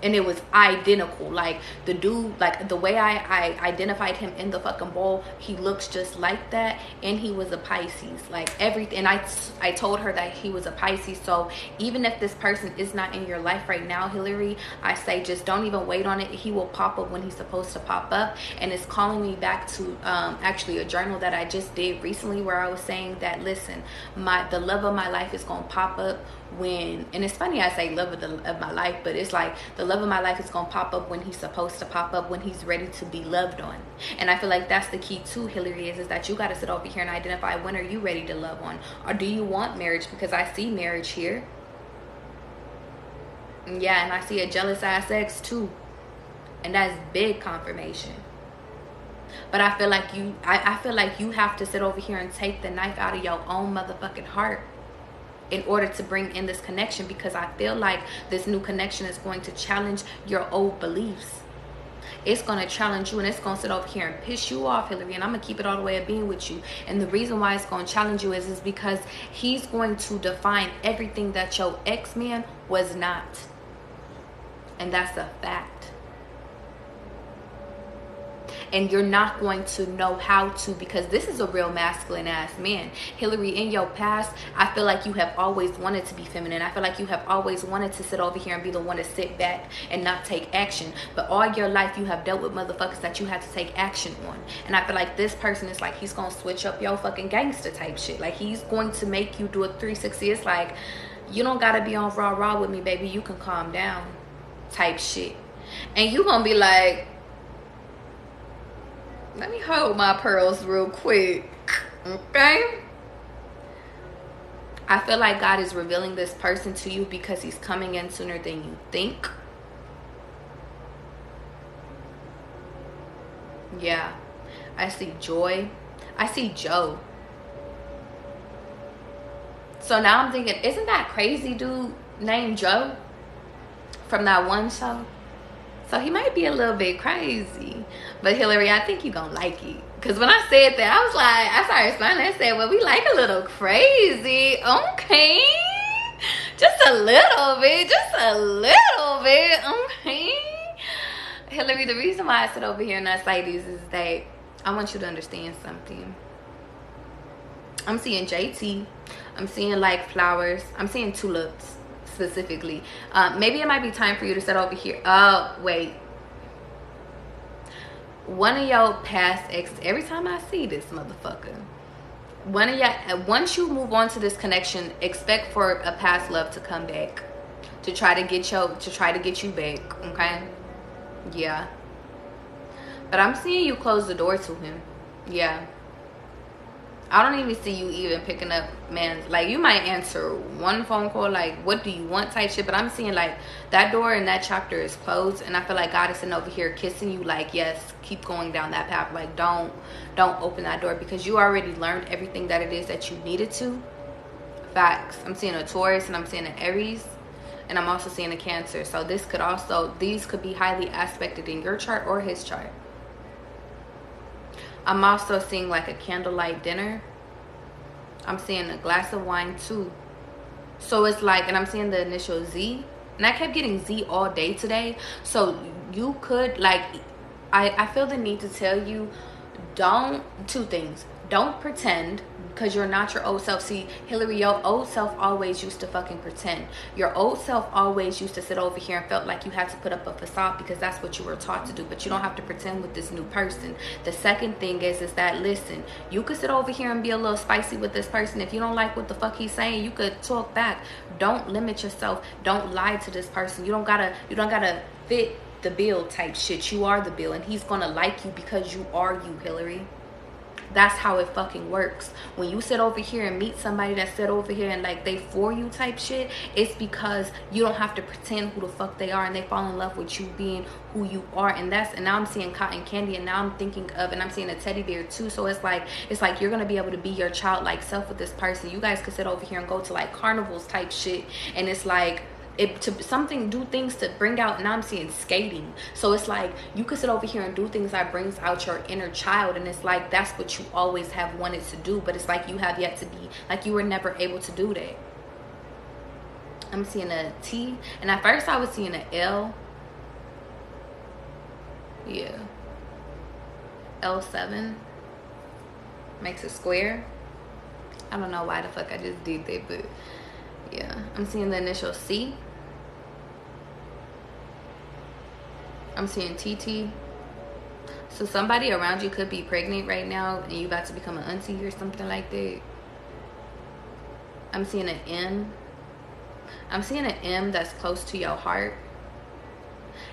And it was identical. Like, the dude, like the way I identified him in the fucking bowl, he looks just like that. And he was a Pisces, like everything. And I told her that he was a Pisces. So even if this person is not in your life right now, Hillary, I say just don't even wait on it. He will pop up when he's supposed to pop up. And it's calling me back to actually a journal that I just did recently, where I was saying that, listen, the love of my life is gonna pop up when, and it's funny I say love of my life, but it's like the love of my life is gonna pop up when he's supposed to pop up, when he's ready to be loved on. And I feel like that's the key too, Hillary, is that you got to sit over here and identify, when are you ready to love on, or do you want marriage? Because I see marriage here. Yeah, and I see a jealous ass ex too, and that's big confirmation. But I feel like I feel like you have to sit over here and take the knife out of your own motherfucking heart in order to bring in this connection, because I feel like this new connection is going to challenge your old beliefs. It's going to challenge you, and it's going to sit over here and piss you off, Hillary. And I'm going to keep it all the way of being with you. And the reason why it's going to challenge you is because he's going to define everything that your ex-man was not. And that's a fact. And you're not going to know how to, because this is a real masculine ass man. Hillary, in your past, I feel like you have always wanted to be feminine. I feel like you have always wanted to sit over here and be the one to sit back and not take action. But all your life you have dealt with motherfuckers that you had to take action on. And I feel like this person is like, he's gonna switch up your fucking gangster type shit. Like, he's going to make you do a 360. It's like, you don't gotta be on raw with me, baby. You can calm down type shit. And you gonna be like, let me hold my pearls real quick, okay? I feel like God is revealing this person to you because he's coming in sooner than you think. Yeah. I see Joy. I see Joe. So now I'm thinking, isn't that crazy dude named Joe from that one show? So he might be a little bit crazy. But Hillary, I think you're going to like it. Because when I said that, I was like, I started smiling. I said, well, we like a little crazy. Okay. Just a little bit. Just a little bit. Okay. Hillary, the reason why I sit over here and I say these is that I want you to understand something. I'm seeing JT. I'm seeing like flowers. I'm seeing tulips. Specifically, maybe it might be time for you to sit over here. Oh wait, one of your past exes. Every time I see this motherfucker, one of your, once you move on to this connection, expect for a past love to come back to try to get you back. Okay, yeah, but I'm seeing you close the door to him. Yeah, I don't even see you even picking up, man. Like, you might answer one phone call, like, what do you want type shit. But I'm seeing, like, that door and that chapter is closed. And I feel like God is sitting over here kissing you, like, yes, keep going down that path. Like, don't open that door, because you already learned everything that it is that you needed to. Facts. I'm seeing a Taurus and I'm seeing an Aries. And I'm also seeing a Cancer. So this could also, these could be highly aspected in your chart or his chart. I'm also seeing like a candlelight dinner. I'm seeing a glass of wine too. So it's like, and I'm seeing the initial Z. And I kept getting Z all day today. So you could like, I feel the need to tell you, two things. Don't pretend, because you're not your old self. See, Hillary, your old self always used to fucking pretend. Your old self always used to sit over here and felt like you had to put up a facade because that's what you were taught to do. But you don't have to pretend with this new person. The second thing is that, listen, you could sit over here and be a little spicy with this person. If you don't like what the fuck he's saying, you could talk back. Don't limit yourself. Don't lie to this person. You don't gotta fit the bill type shit. You are the bill, and he's gonna like you because you are you, Hillary. That's how it fucking works. When you sit over here and meet somebody that sit over here and like they for you type shit, it's because you don't have to pretend who the fuck they are, and they fall in love with you being who you are. And now I'm seeing cotton candy, and now I'm thinking of, and I'm seeing a teddy bear too. So it's like you're gonna be able to be your childlike self with this person. You guys could sit over here and go to like carnivals type shit, and it's like, do things to bring out. Now I'm seeing skating. So it's like you could sit over here and do things that brings out your inner child, and it's like that's what you always have wanted to do, but it's like you have yet to be, like you were never able to do that. I'm seeing a T, and at first I was seeing an L. Yeah, L7 makes a square. I don't know why the fuck I just did that, but yeah, I'm seeing the initial C. I'm seeing TT. So somebody around you could be pregnant right now, and you about to become an auntie or something like that. I'm seeing an M. I'm seeing an M that's close to your heart.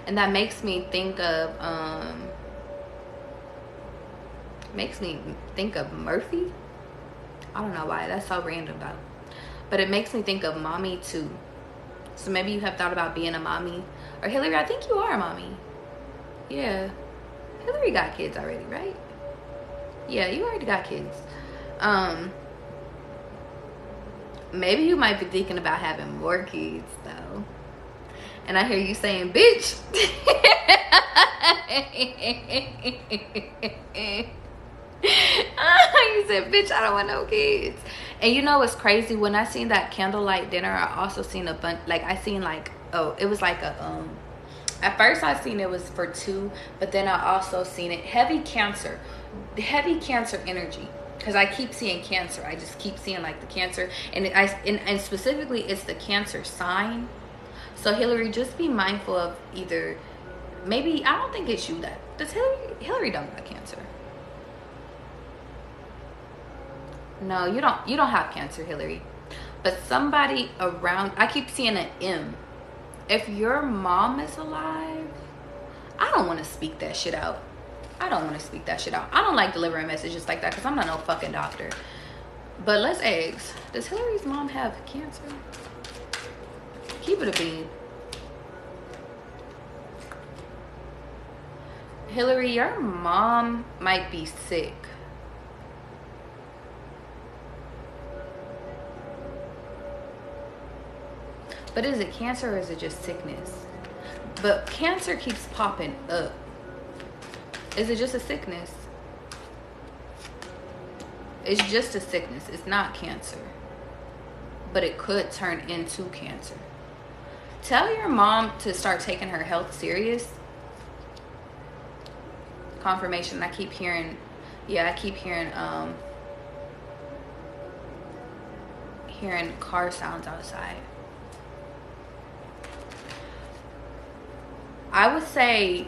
And that makes me think of Murphy. I don't know why. That's so random though. But it makes me think of mommy too. So maybe you have thought about being a mommy. Or Hillary, I think you are a mommy. Yeah. Hillary got kids already, right? Yeah, you already got kids. Maybe you might be thinking about having more kids though. And I hear you saying, bitch. You said, bitch, I don't want no kids. And you know what's crazy? When I seen that candlelight dinner, I also seen a bunch, like, I seen like, oh, it was like a, at first I seen it was for two, but then I also seen it, heavy cancer energy. Because I keep seeing cancer. I just keep seeing like the cancer. And specifically it's the cancer sign. So Hillary, just be mindful of either, maybe, I don't think it's you that, does Hillary don't got cancer. No, you don't have cancer, Hillary. But somebody around, I keep seeing an M. If your mom is alive, I don't want to speak that shit out. I don't want to speak that shit out. I don't like delivering messages like that because I'm not no fucking doctor. But let's ask, does Hillary's mom have cancer? Keep it a bean. Hillary, your mom might be sick. But is it cancer or is it just sickness? But cancer keeps popping up. Is it just a sickness? It's just a sickness. It's not cancer. But it could turn into cancer. Tell your mom to start taking her health serious. Confirmation. I keep hearing, yeah, I keep hearing car sounds outside. I would say,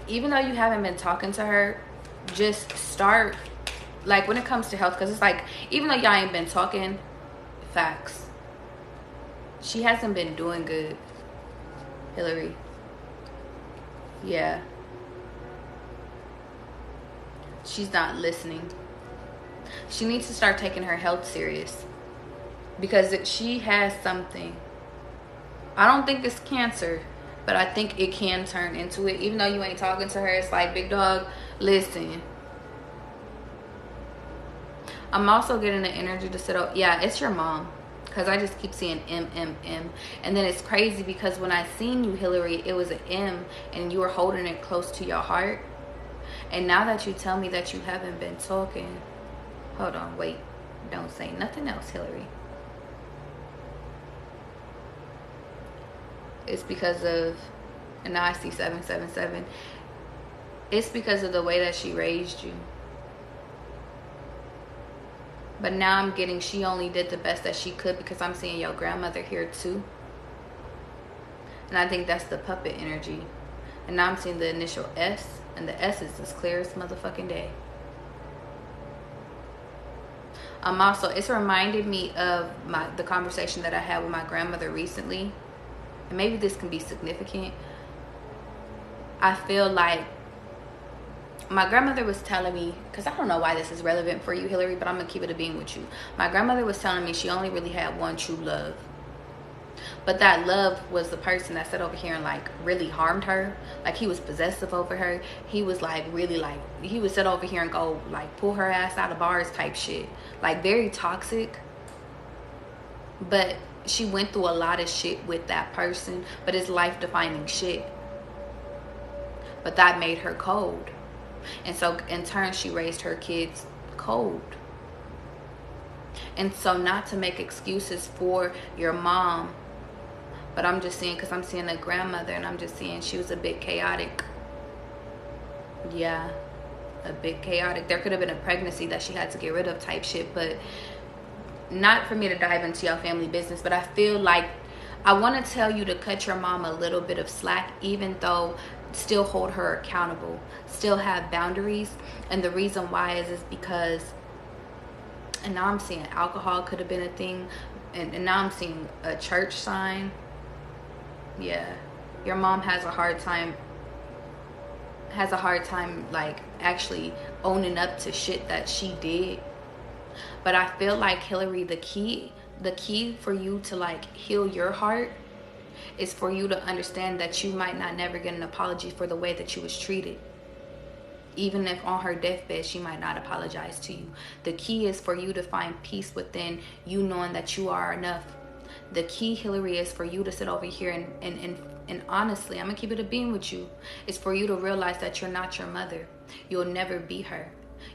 even though you haven't been talking to her, just start, like, when it comes to health, because it's like, even though y'all ain't been talking, facts, she hasn't been doing good, Hillary. Yeah. She's not listening. She needs to start taking her health serious, because she has something. I don't think it's cancer, but I think it can turn into it. Even though you ain't talking to her, it's like, big dog, listen. I'm also getting the energy to sit up. Yeah, it's your mom. Because I just keep seeing M. And then it's crazy because when I seen you, Hillary, it was an M and you were holding it close to your heart. And now that you tell me that you haven't been talking. Hold on, wait. Don't say nothing else, Hillary. It's because of, and now I see 777. It's because of the way that she raised you. But now I'm getting, she only did the best that she could, because I'm seeing your grandmother here too. And I think that's the puppet energy. And now I'm seeing the initial S, and the S is as clear as motherfucking day. Also, it's reminded me of the conversation that I had with my grandmother recently. And maybe this can be significant. I feel like my grandmother was telling me, because I don't know why this is relevant for you, Hillary, but I'm going to keep it a being with you. My grandmother was telling me she only really had one true love. But that love was the person that sat over here and like really harmed her. Like he was possessive over her. He was like really like, he would sit over here and go like pull her ass out of bars type shit. Like very toxic. But she went through a lot of shit with that person. But it's life defining shit. But that made her cold. And so in turn she raised her kids cold. And so not to make excuses for your mom, but I'm just seeing, because I'm seeing a grandmother and I'm just seeing she was a bit chaotic. Yeah, a bit chaotic. There could have been a pregnancy that she had to get rid of type shit, but not for me to dive into your family business. But I feel like I want to tell you to cut your mom a little bit of slack, even though still hold her accountable, still have boundaries. And the reason why is because, and now I'm seeing alcohol could have been a thing, and now I'm seeing a church sign. Yeah, your mom has a hard time like actually owning up to shit that she did. But I feel like, Hillary, the key for you to like heal your heart is for you to understand that you might not never get an apology for the way that you was treated. Even if on her deathbed she might not apologize to you. The key is for you to find peace within you, knowing that you are enough, The key, Hillary, is for you to sit over here and honestly, I'm gonna keep it a beam with you. It's for you to realize that you're not your mother. You'll never be her.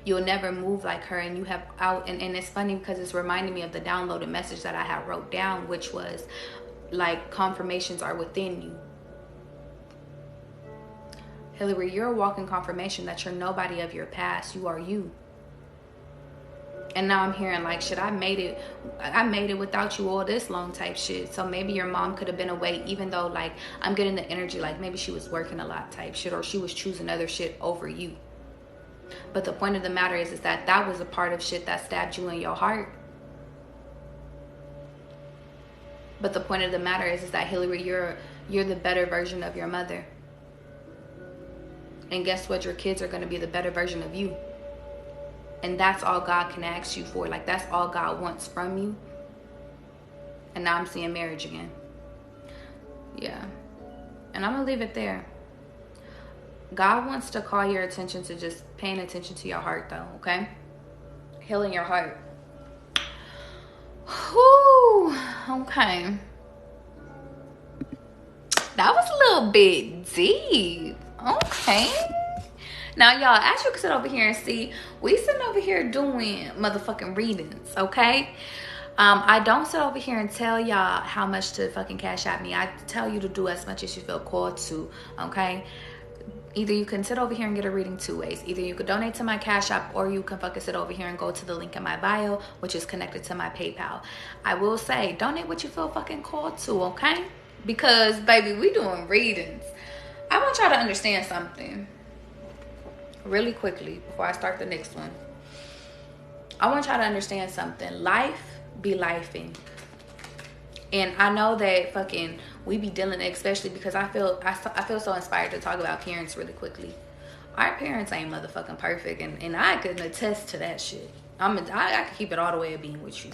You'll never move like her. And you have out, and it's funny because it's reminding me of the downloaded message that I had wrote down, which was like, confirmations are within you. Hillary, you're a walking confirmation that you're nobody of your past. You are you. And now I'm hearing like, shit, I made it without you all this long type shit. So maybe your mom could have been away, even though like I'm getting the energy like maybe she was working a lot type shit, or she was choosing other shit over you. But the point of the matter is that was a part of shit that stabbed you in your heart. But the point of the matter is that, Hillary, you're the better version of your mother. And guess what? Your kids are going to be the better version of you. And that's all God can ask you for. Like, that's all God wants from you. And now I'm seeing marriage again. Yeah. And I'm going to leave it there. God wants to call your attention to just paying attention to your heart, though, okay? Healing your heart. Whew. Okay. That was a little bit deep. Okay. Now, y'all, as you can sit over here and see, we sitting over here doing motherfucking readings, okay? I don't sit over here and tell y'all how much to fucking cash at me. I tell you to do as much as you feel called to, okay? Either you can sit over here and get a reading two ways. Either you could donate to my Cash App, or you can fucking sit over here and go to the link in my bio, which is connected to my PayPal. I will say, donate what you feel fucking called to, okay? Because, baby, we doing readings. I want y'all to understand something really quickly before I start the next one. I want y'all to understand something. Life be lifing. And I know that fucking we be dealing, especially because I feel so inspired to talk about parents really quickly. Our parents ain't motherfucking perfect, and I can attest to that shit. I can keep it all the way of being with you.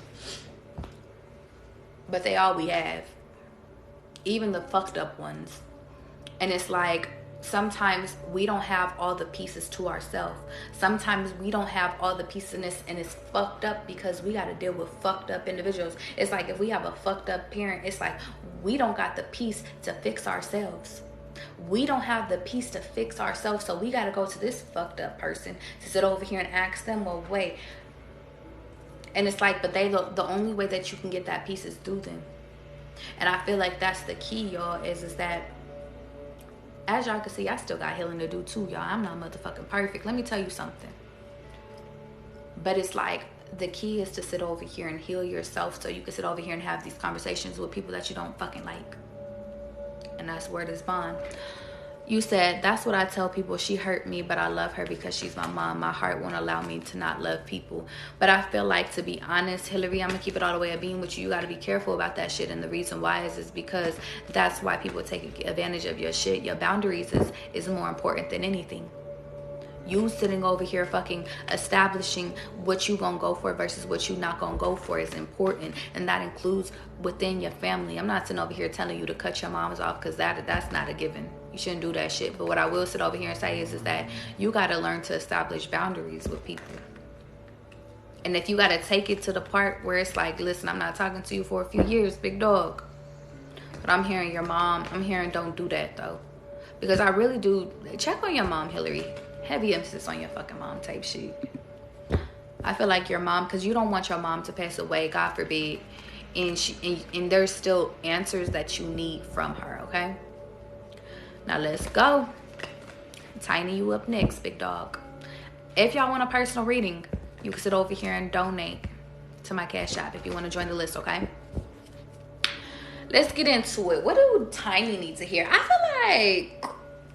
But they all we have. Even the fucked up ones. And it's like, sometimes we don't have all the pieces to ourselves. Sometimes we don't have all the pieces in this, and it's fucked up because we got to deal with fucked up individuals. It's like if we have a fucked up parent, it's like we don't got the piece to fix ourselves. We don't have the piece to fix ourselves, so we got to go to this fucked up person to sit over here and ask them, well, wait. And it's like, but the only way that you can get that piece is through them. And I feel like that's the key, y'all, is that, as y'all can see, I still got healing to do too, y'all. I'm not motherfucking perfect. Let me tell you something. But it's like, the key is to sit over here and heal yourself so you can sit over here and have these conversations with people that you don't fucking like. And that's where this bond. You said, that's what I tell people. She hurt me, but I love her because she's my mom. My heart won't allow me to not love people. But I feel like, to be honest, Hillary, I'm going to keep it all the way of being with you. You got to be careful about that shit. And the reason why is because that's why people take advantage of your shit. Your boundaries is more important than anything. You sitting over here fucking establishing what you gonna go for versus what you not gonna go for is important. And that includes within your family. I'm not sitting over here telling you to cut your moms off, because that's not a given. You shouldn't do that shit. But what I will sit over here and say is that you gotta learn to establish boundaries with people. And if you gotta take it to the part where it's like, listen, I'm not talking to you for a few years, big dog. But I'm hearing your mom. I'm hearing don't do that though. Because I really do. Check on your mom, Hillary. Heavy emphasis on your fucking mom type shit. I feel like your mom, because you don't want your mom to pass away, God forbid, and there's still answers that you need from her, okay? Now let's go. Tiny, you up next, big dog. If y'all want a personal reading, you can sit over here and donate to my Cash App if you want to join the list, okay? Let's get into it. What do Tiny need to hear? I feel like,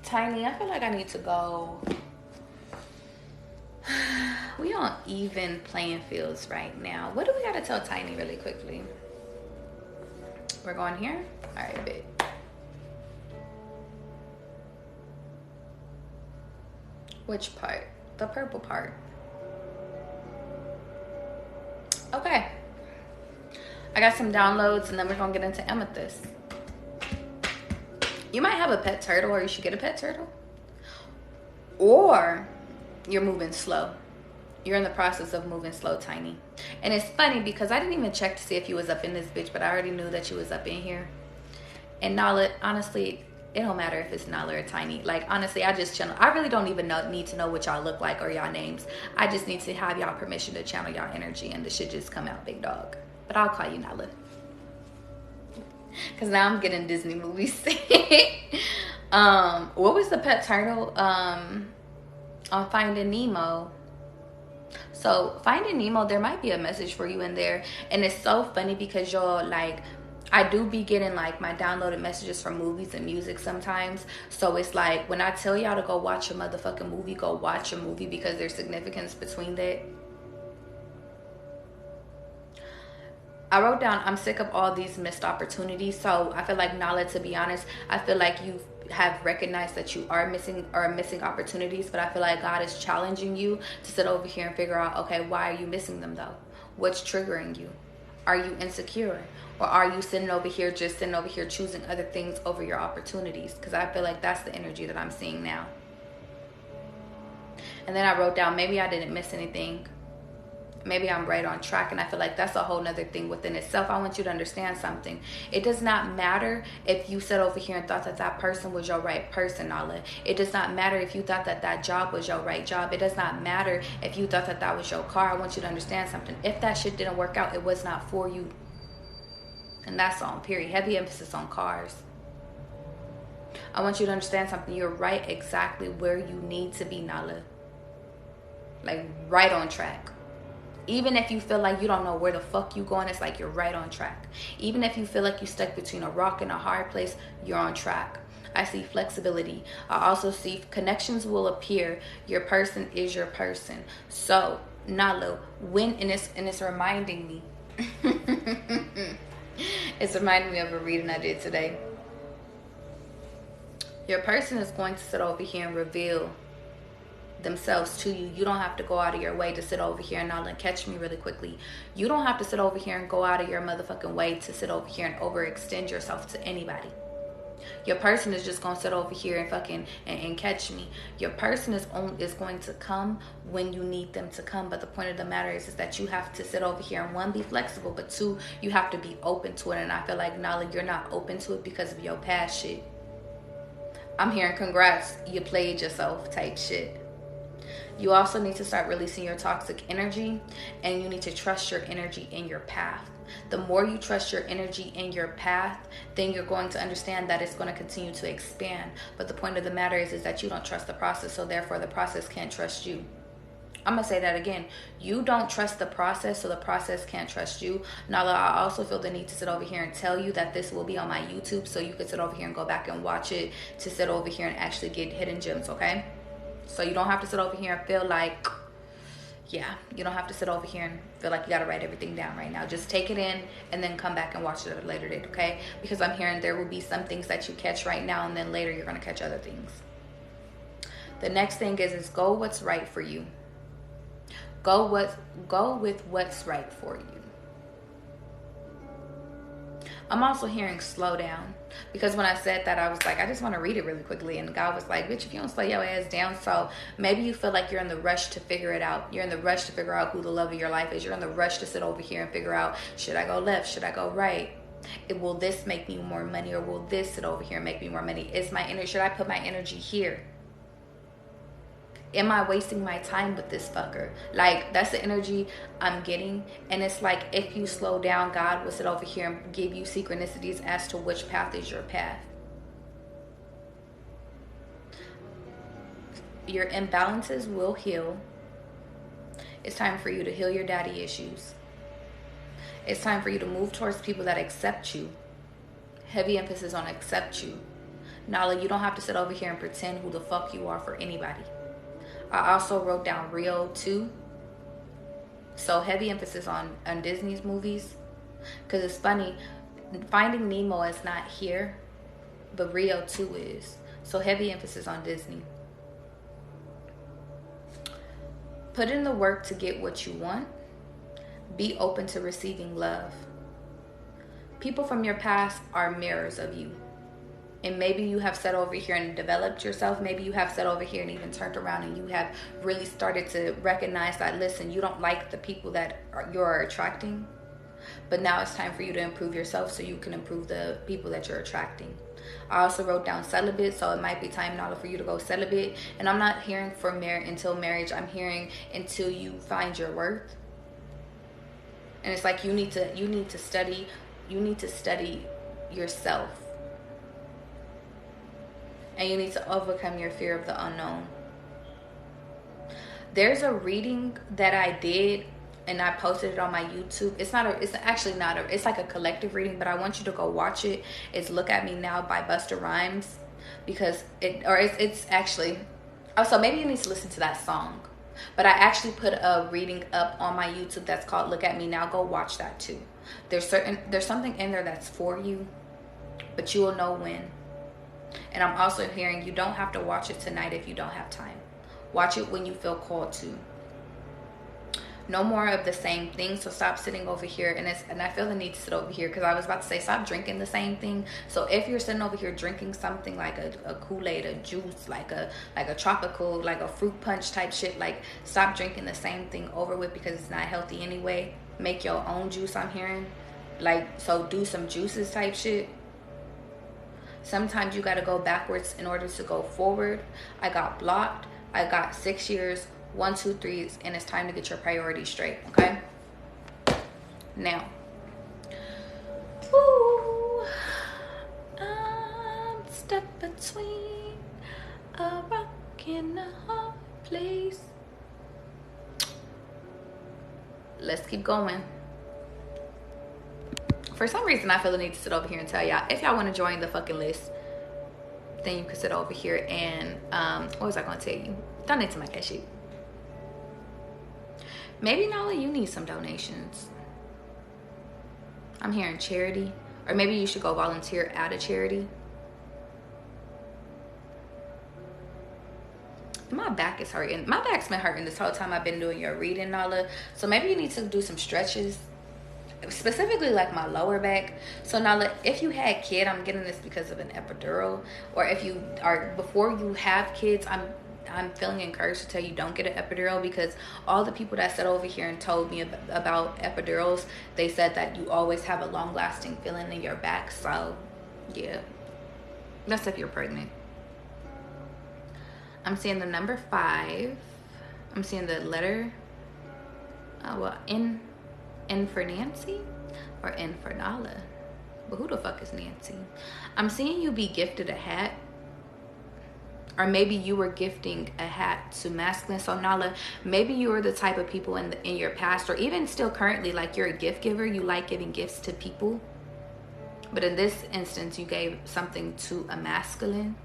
Tiny, I need to go. We on even playing fields right now. What do we gotta tell Tiny really quickly? We're going here? All right, babe. Which part? The purple part. Okay. I got some downloads, and then we're gonna get into amethyst. You might have a pet turtle, or you should get a pet turtle. Or you're moving slow. You're in the process of moving slow, Tiny. And it's funny because I didn't even check to see if you was up in this bitch, but I already knew that you was up in here. And Nala, honestly, it don't matter if it's Nala or Tiny. Like, honestly, I just channel. I really don't even need to know what y'all look like or y'all names. I just need to have y'all permission to channel y'all energy, and the shit just come out, big dog. But I'll call you Nala. Because now I'm getting Disney movies. What was the pet turtle on Finding Nemo? So Finding Nemo, there might be a message for you in there. And it's so funny because y'all, like, I do be getting like my downloaded messages from movies and music sometimes. So it's like when I tell y'all to go watch a motherfucking movie, go watch a movie because there's significance between that. I wrote down, I'm sick of all these missed opportunities. So I feel like, Nala, to be honest, I feel like you have recognized that you are missing opportunities, but I feel like God is challenging you to sit over here and figure out, okay, why are you missing them though? What's triggering you? Are you insecure? Or are you sitting over here choosing other things over your opportunities? Because I feel like that's the energy that I'm seeing now. And then I wrote down, maybe I didn't miss anything. Maybe I'm right on track. And I feel like that's a whole nother thing within itself. I want you to understand something. It does not matter if you sat over here and thought that that person was your right person, Nala. It does not matter if you thought that that job was your right job. It does not matter if you thought that that was your car. I want you to understand something. If that shit didn't work out, it was not for you. And that's on, period. Heavy emphasis on cars. I want you to understand something. You're right exactly where you need to be, Nala. Like, right on track. Even if you feel like you don't know where the fuck you going, it's like you're right on track. Even if you feel like you're stuck between a rock and a hard place, you're on track. I see flexibility. I also see connections will appear. Your person is your person. So, Nala, and it's reminding me. It's reminding me of a reading I did today. Your person is going to sit over here and reveal themselves to you. You don't have to go out of your way to sit over here and Nala, catch me really quickly. You don't have to sit over here and go out of your motherfucking way to sit over here and overextend yourself to anybody. Your person is just gonna sit over here and fucking and catch me. Your person is going to come when you need them to come. But the point of the matter is that you have to sit over here and, one, be flexible, but two, you have to be open to it. And I feel like, Nala, you're not open to it because of your past shit. I'm hearing congrats, you played yourself type shit. You also need to start releasing your toxic energy, and you need to trust your energy in your path. The more you trust your energy in your path, then you're going to understand that it's going to continue to expand. But the point of the matter is that you don't trust the process, so therefore the process can't trust you. I'm going to say that again. You don't trust the process, so the process can't trust you. Nala, I also feel the need to sit over here and tell you that this will be on my YouTube, so you can sit over here and go back and watch it, to sit over here and actually get hidden gems, okay? So you don't have to sit over here and feel like, yeah, you don't have to sit over here and feel like you got to write everything down right now. Just take it in and then come back and watch it at a later date, okay? Because I'm hearing there will be some things that you catch right now, and then later you're going to catch other things. The next thing is go what's right for you. Go with what's right for you. I'm also hearing slow down, because when I said that, I was like, I just want to read it really quickly, and God was like, bitch, if you don't slow your ass down. So maybe you feel like you're in the rush to figure it out. You're in the rush to figure out who the love of your life is. You're in the rush to sit over here and figure out, should I go left? Should I go right? Will this make me more money, or will this sit over here and make me more money? Should I put my energy here? Am I wasting my time with this fucker? Like, that's the energy I'm getting. And it's like, if you slow down, God will sit over here and give you synchronicities as to which path is your path. Your imbalances will heal. It's time for you to heal your daddy issues. It's time for you to move towards people that accept you. Heavy emphasis on accept you. Nala, you don't have to sit over here and pretend who the fuck you are for anybody. I also wrote down Rio 2. So heavy emphasis on Disney's movies. Because it's funny, Finding Nemo is not here, but Rio 2 is. So heavy emphasis on Disney. Put in the work to get what you want. Be open to receiving love. People from your past are mirrors of you. And maybe you have sat over here and developed yourself. Maybe you have sat over here and even turned around and you have really started to recognize that, listen, you don't like the people that you're attracting. But now it's time for you to improve yourself so you can improve the people that you're attracting. I also wrote down celibate, so it might be time now for you to go celibate. And I'm not hearing for until marriage. I'm hearing until you find your worth. And it's like you need to study yourself. And you need to overcome your fear of the unknown. There's a reading that I did and I posted it on my YouTube. It's like a collective reading, but I want you to go watch it. It's Look at Me Now by Busta Rhymes, because it's actually, oh, so maybe you need to listen to that song. But I actually put a reading up on my YouTube that's called Look at Me Now. Go watch that too. There's something in there that's for you, but you will know when. And I'm also hearing you don't have to watch it tonight if you don't have time. Watch it when you feel called to. No more of the same thing. So stop sitting over here, and I feel the need to sit over here because I was about to say stop drinking the same thing. So if you're sitting over here drinking something like a Kool-Aid, a juice, like a tropical, like a fruit punch type shit, like stop drinking the same thing over with because it's not healthy anyway. Make your own juice, I'm hearing. Like, so do some juices type shit. Sometimes you got to go backwards in order to go forward. I got blocked. I got 6 years, 1, 2, 3s, and it's time to get your priorities straight, okay? Now, ooh, I'm stuck between a rock and a hard place. Let's keep going. For some reason, I feel the need to sit over here and tell y'all, if y'all want to join the fucking list, then you can sit over here and, what was I going to tell you? Donate to my cash sheet. Maybe, Nala, you need some donations. I'm hearing charity. Or maybe you should go volunteer at a charity. My back is hurting. My back's been hurting this whole time I've been doing your reading, Nala. So maybe you need to do some stretches. Specifically like my lower back. So Nala, if you had kid, I'm getting this because of an epidural. Or if you are, before you have kids, I'm feeling encouraged to tell you don't get an epidural, because all the people that sat over here and told me about epidurals, they said that you always have a long-lasting feeling in your back. So yeah, that's if you're pregnant. I'm seeing the number 5. I'm seeing the letter N for Nancy or N for Nala, but who the fuck is Nancy? I'm seeing you be gifted a hat. Or maybe you were gifting a hat to masculine. So Nala, maybe you were the type of people in your past, or even still currently, like you're a gift giver. You like giving gifts to people. But in this instance, you gave something to a masculine.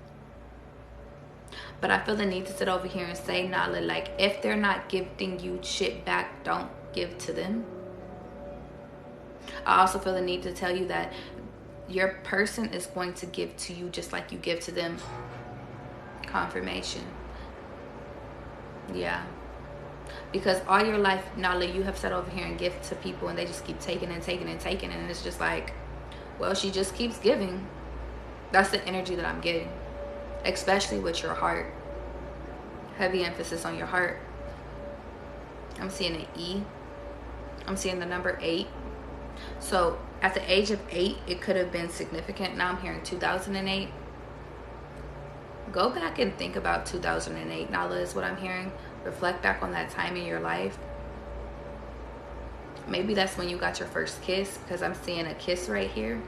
But I feel the need to sit over here and say, Nala, like, if they're not gifting you shit back, don't give to them. I also feel the need to tell you that your person is going to give to you just like you give to them. Confirmation. Yeah, because all your life, Nala, you have sat over here and gift to people, and they just keep taking and taking and taking, and it's just like, well, she just keeps giving. That's the energy that I'm getting, especially with your heart. Heavy emphasis on your heart. I'm seeing an E. I'm seeing the number 8. So at the age of 8, it could have been significant. Now I'm hearing 2008. Go back and think about 2008, Nala, is what I'm hearing. Reflect back on that time in your life. Maybe that's when you got your first kiss, because I'm seeing a kiss right here.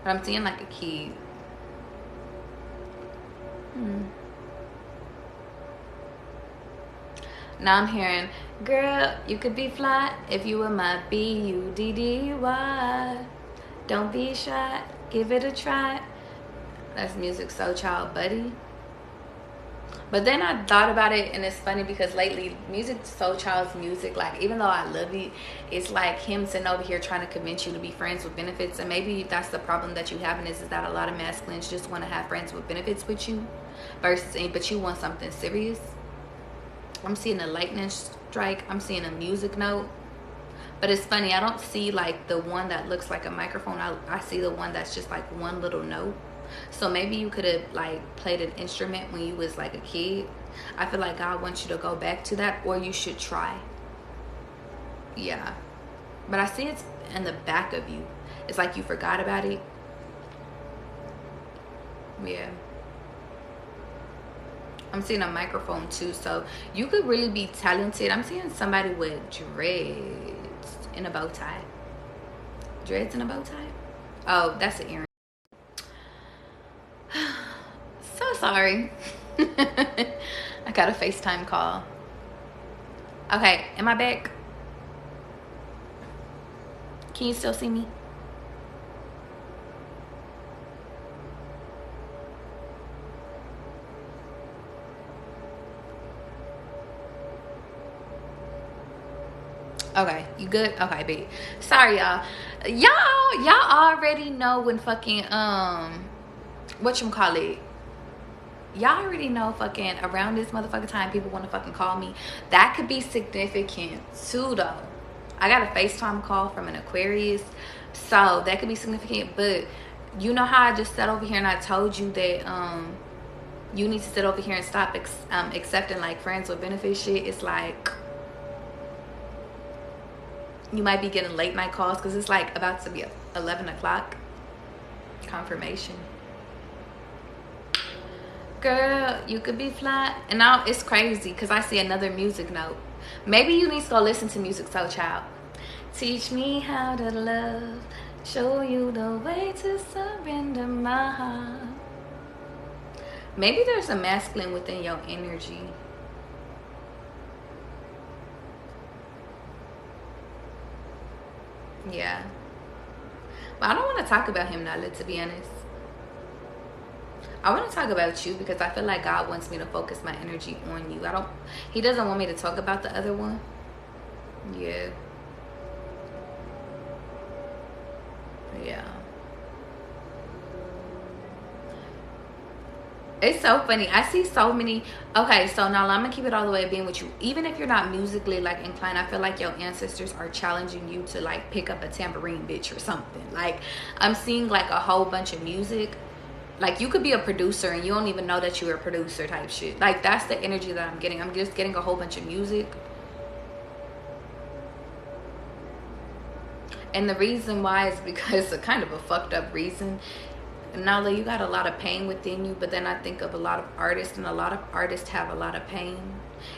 But I'm seeing like a key. Now I'm hearing, girl, you could be fly if you were my BUDDY. Don't be shy, give it a try. That's Music Soul Child Buddy. But then I thought about it, and it's funny because lately Music Soul Child's music, like, even though I love it, it's like him sitting over here trying to convince you to be friends with benefits. And maybe that's the problem that you have, is that a lot of masculines just want to have friends with benefits with you, but you want something serious. I'm seeing a lightning strike. I'm seeing a music note. But it's funny, I don't see like the one that looks like a microphone. I see the one that's just like one little note. So maybe you could have like played an instrument when you was like a kid. I feel like God wants you to go back to that, or you should try. Yeah. But I see it's in the back of you. It's like you forgot about it. Yeah. I'm seeing a microphone too, so you could really be talented. I'm seeing somebody with dreads in a bow tie. Dreads in a bow tie? Oh, that's an earring. So sorry. I got a FaceTime call. Okay, am I back? Can you still see me? Okay, you good? Okay, babe. Sorry, y'all. Y'all already know when fucking whatchamacallit. Y'all already know fucking around this motherfucking time people want to fucking call me. That could be significant too, though. I got a FaceTime call from an Aquarius, so that could be significant. But you know how I just sat over here and I told you that you need to sit over here and stop accepting like friends with benefit shit. It's like you might be getting late night calls because it's like about to be 11 o'clock. Confirmation. Girl, you could be fly. And now it's crazy because I see another music note. Maybe you need to go listen to Music Soul Child. Teach me how to love, show you the way to surrender my heart. Maybe there's a masculine within your energy. Yeah. But I don't want to talk about him, Nala, to be honest. I want to talk about you because I feel like God wants me to focus my energy on you. He doesn't want me to talk about the other one. Yeah. Yeah. It's so funny. I see so many. Okay, so now I'm gonna keep it all the way being with you. Even if you're not musically like inclined, I feel like your ancestors are challenging you to like pick up a tambourine, bitch, or something. Like I'm seeing like a whole bunch of music. Like you could be a producer and you don't even know that you're a producer type shit. Like that's the energy that I'm getting. I'm just getting a whole bunch of music. And the reason why is because it's a kind of a fucked up reason. Nala, you got a lot of pain within you, but then I think of a lot of artists, and a lot of artists have a lot of pain.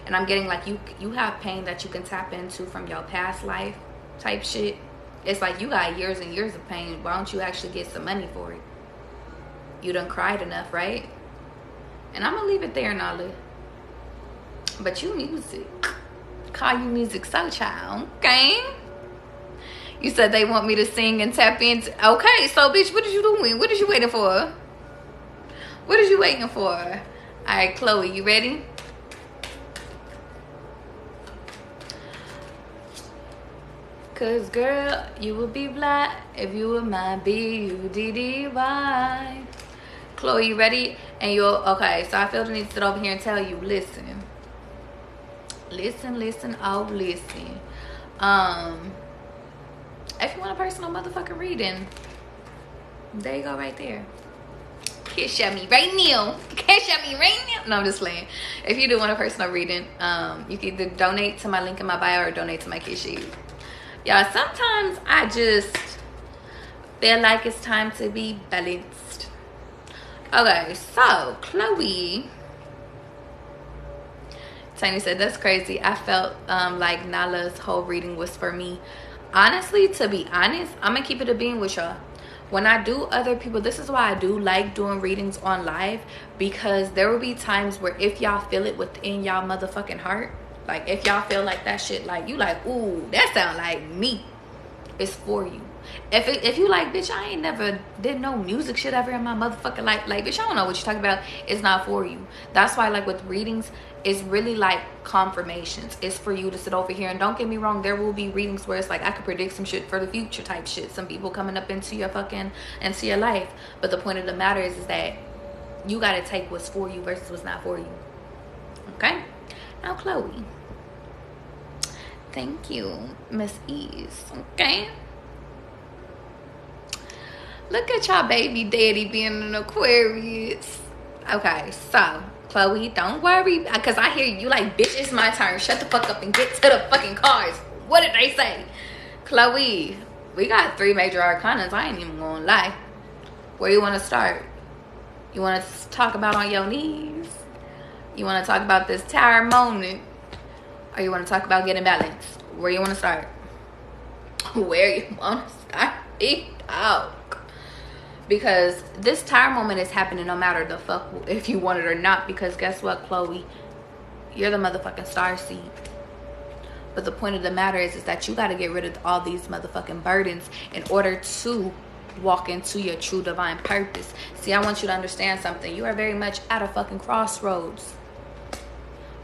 And I'm getting like you have pain that you can tap into from your past life type shit. It's like you got years and years of pain. Why don't you actually get some money for it? You done cried enough, right? And I'm gonna leave it there, Nala. But you music. Call you Music Soul Child, okay? You said they want me to sing and tap into. Okay, so bitch, what are you doing? What are you waiting for? What are you waiting for? All right, Chloe, you ready? Cause girl, you would be black if you were my BREEZEYY. Chloe, you ready? And you're okay. So I feel the need to sit over here and tell you, listen, oh listen. If you want a personal motherfucking reading, there you go right there. Cash at me right now. Cash at me right now. No, I'm just playing. If you do want a personal reading, you can either donate to my link in my bio or donate to my Kiss sheet. Y'all, sometimes I just feel like it's time to be balanced. Okay, so Chloe. Tiny said, that's crazy. I felt like Nala's whole reading was for me. Honestly, to be honest, I'm gonna keep it a being with y'all. When I do other people, this is why I do like doing readings on live, because there will be times where if y'all feel it within y'all motherfucking heart, like if y'all feel like that shit, like you like, ooh, that sound like me, it's for you. If you like, bitch, I ain't never did no music shit ever in my motherfucking life, like bitch, I don't know what you're talking about, it's not for you. That's why like with readings, it's really like confirmations. It's for you to sit over here, and don't get me wrong, there will be readings where it's like I could predict some shit for the future type shit, some people coming up into your life. But the point of the matter is that you got to take what's for you versus what's not for you. Okay, now Chloe, Thank you, Miss Ease. Okay. Look at y'all baby daddy being an Aquarius. Okay, so Chloe, don't worry, because I hear you like, bitch, it's my turn. Shut the fuck up and get to the fucking cards. What did they say? Chloe, we got 3 major arcanas. I ain't even gonna lie. Where you want to start? You want to talk about on your knees? You want to talk about this tower moment? Or you want to talk about getting balanced? Where you want to start? Where you want to start? Big dog. Because this tower moment is happening no matter the fuck if you want it or not. Because guess what, Chloe? You're the motherfucking star seed. But the point of the matter is that you got to get rid of all these motherfucking burdens in order to walk into your true divine purpose. See, I want you to understand something. You are very much at a fucking crossroads.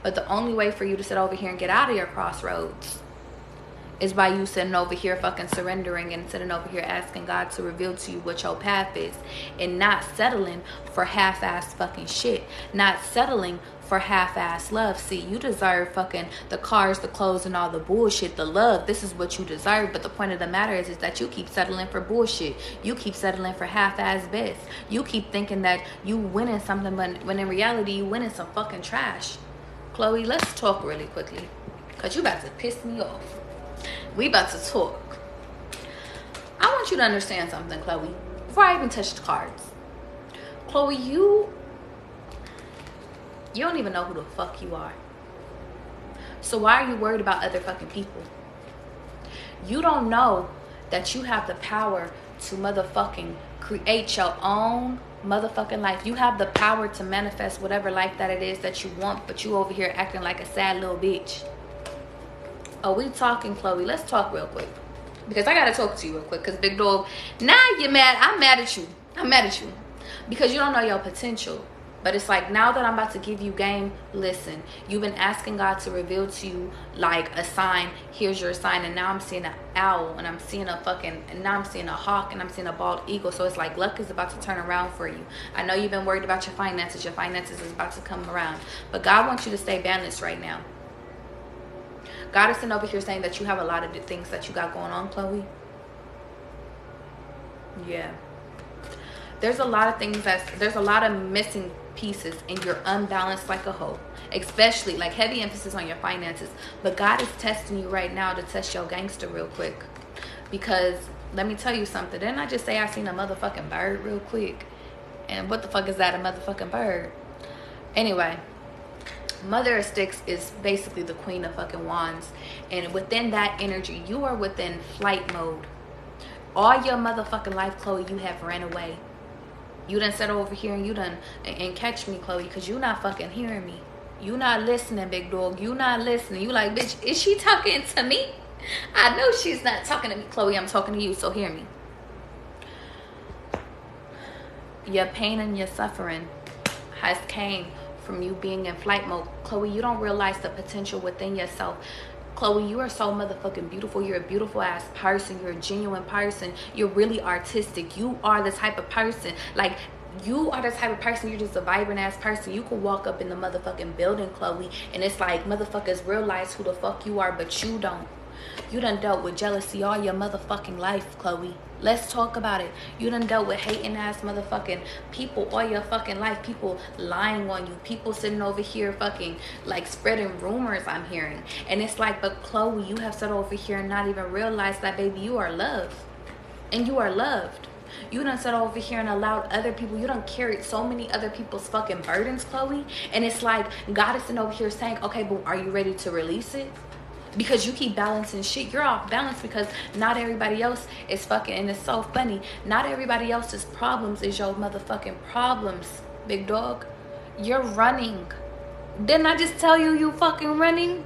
But the only way for you to sit over here and get out of your crossroads is by you sitting over here fucking surrendering and sitting over here asking God to reveal to you what your path is, and not settling for half-ass fucking shit, not settling for half-ass love. See, you deserve fucking the cars, the clothes, and all the bullshit, the love. This is what you deserve. But the point of the matter is that you keep settling for bullshit. You keep settling for half-ass best. You keep thinking that you winning something, but when in reality you winning some fucking trash. Chloe, let's talk really quickly, because you about to piss me off. We about to talk. I want you to understand something, Chloe, before I even touch the cards. Chloe, you don't even know who the fuck you are. So why are you worried about other fucking people? You don't know that you have the power to motherfucking create your own motherfucking life. You have the power to manifest whatever life that it is that you want, but you over here acting like a sad little bitch. Oh, we talking, Chloe? Let's talk real quick, because I gotta talk to you real quick. Because big dog, now you're mad. I'm mad at you. I'm mad at you because you don't know your potential. But it's like, now that I'm about to give you game, listen. You've been asking God to reveal to you like a sign. Here's your sign, and now I'm seeing an owl, and I'm seeing and now I'm seeing a hawk, and I'm seeing a bald eagle. So it's like luck is about to turn around for you. I know you've been worried about your finances. Your finances is about to come around, but God wants you to stay balanced right now. God is sitting over here saying that you have a lot of things that you got going on, Chloe. Yeah. There's a lot of things there's a lot of missing pieces, and you're unbalanced like a hoe. Especially like heavy emphasis on your finances. But God is testing you right now to test your gangster real quick. Because let me tell you something. Didn't I just say I seen a motherfucking bird real quick? And what the fuck is that, a motherfucking bird? Anyway. Mother of Sticks is basically the queen of fucking wands, and within that energy you are within flight mode. All your motherfucking life, Chloe, you have ran away. You done sat over here and you done and catch me, Chloe, because you not fucking hearing me. You not listening, big dog. You not listening. You like, bitch, is she talking to me? I know she's not talking to me, Chloe. I'm talking to you, so hear me. Your pain and your suffering has came from you being in flight mode. Chloe, you don't realize the potential within yourself. Chloe, you are so motherfucking beautiful. You're a beautiful ass person. You're a genuine person. You're really artistic. You are the type of person, like, you are the type of person, you're just a vibrant ass person. You could walk up in the motherfucking building, Chloe, and it's like motherfuckers realize who the fuck you are, but you don't. You done dealt with jealousy all your motherfucking life, Chloe. Let's talk about it. You done dealt with hating ass motherfucking people all your fucking life. People lying on you. People sitting over here fucking like spreading rumors, I'm hearing. And it's like, but Chloe, you have sat over here and not even realized that, baby, you are loved. And you are loved. You done sat over here and allowed other people, you done carried so many other people's fucking burdens, Chloe. And it's like God is sitting over here saying, okay, but are you ready to release it? Because you keep balancing shit. You're off balance because not everybody else is fucking, and it's so funny, not everybody else's problems is your motherfucking problems, big dog. You're running. Didn't I just tell you you fucking running?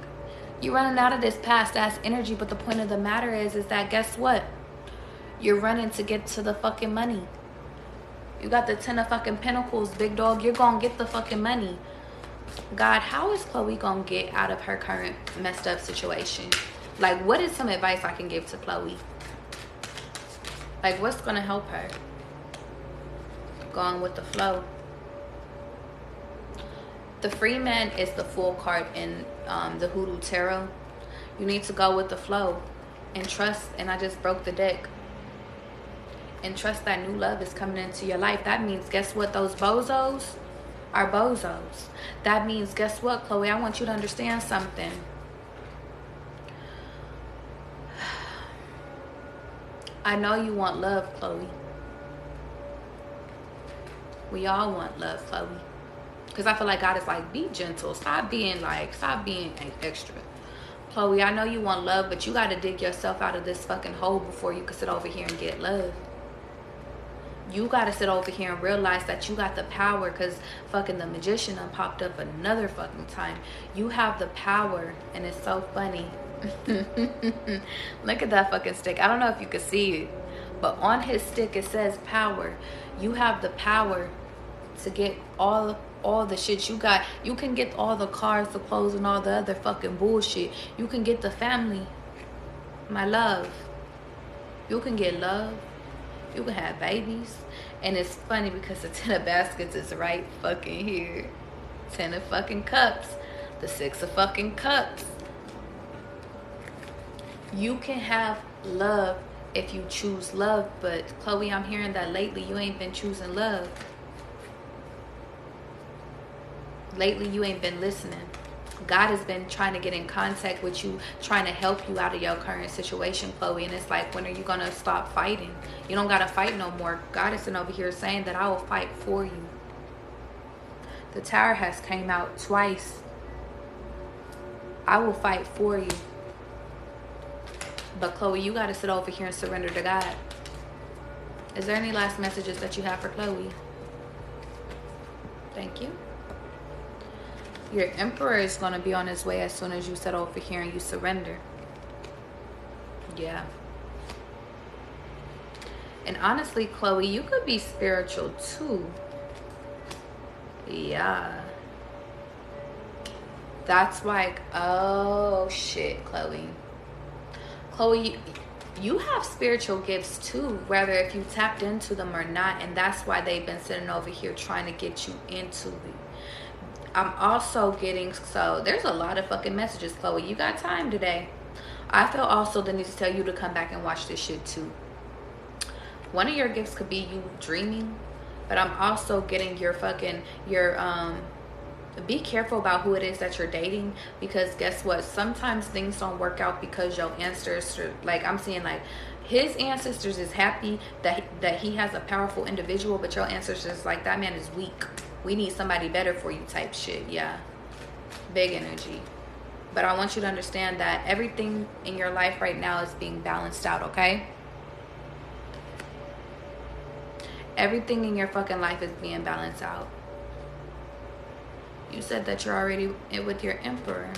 You're running out of this past ass energy. But the point of the matter is that, guess what? You're running to get to the fucking money. You got the 10 of fucking pentacles, big dog. You're gonna get the fucking money. God, how is Chloe gonna get out of her current messed up situation? Like, what is some advice I can give to Chloe? Like, what's gonna help her? Going with the flow. The Free Man is the full card in the Hoodoo Tarot. You need to go with the flow and trust. And I just broke the deck. And trust that new love is coming into your life. That means, guess what? Those bozos are bozos. That means, guess what, Chloe? I want you to understand something. I know you want love, Chloe. We all want love, Chloe. Because I feel like God is like, be gentle. Stop being extra. Chloe, I know you want love, but you got to dig yourself out of this fucking hole before you can sit over here and get love. You got to sit over here and realize that you got the power, because fucking the magician done popped up another fucking time. You have the power, and it's so funny. Look at that fucking stick. I don't know if you can see it, but on his stick it says power. You have the power to get all the shit you got. You can get all the cars, the clothes, and all the other fucking bullshit. You can get the family, my love. You can get love. You can have babies. And it's funny because the 10 of baskets is right fucking here. 10 of fucking cups. The 6 of fucking cups. You can have love if you choose love. But Chloe, I'm hearing that lately you ain't been choosing love. Lately you ain't been listening. God has been trying to get in contact with you, trying to help you out of your current situation, Chloe. And it's like, when are you going to stop fighting? You don't got to fight no more. God is sitting over here saying that I will fight for you. The Tower has came out twice. I will fight for you. But Chloe, you got to sit over here and surrender to God. Is there any last messages that you have for Chloe? Thank you. Your Emperor is going to be on his way as soon as you sit over here and you surrender. Yeah. And honestly, Chloe, you could be spiritual too. Yeah. That's like, oh shit, Chloe. Chloe, you have spiritual gifts too, whether if you tapped into them or not. And that's why they've been sitting over here trying to get you into it. I'm also getting, so there's a lot of fucking messages, Chloe. You got time today. I feel also the need to tell you to come back and watch this shit too. One of your gifts could be you dreaming, but I'm also getting be careful about who it is that you're dating, because guess what? Sometimes things don't work out because your ancestors, like I'm seeing like his ancestors is happy that he has a powerful individual, but your ancestors like, that man is weak. We need somebody better for you type shit. Yeah. Big energy. But I want you to understand that everything in your life right now is being balanced out, okay? Everything in your fucking life is being balanced out. You said that you're already with your Emperor.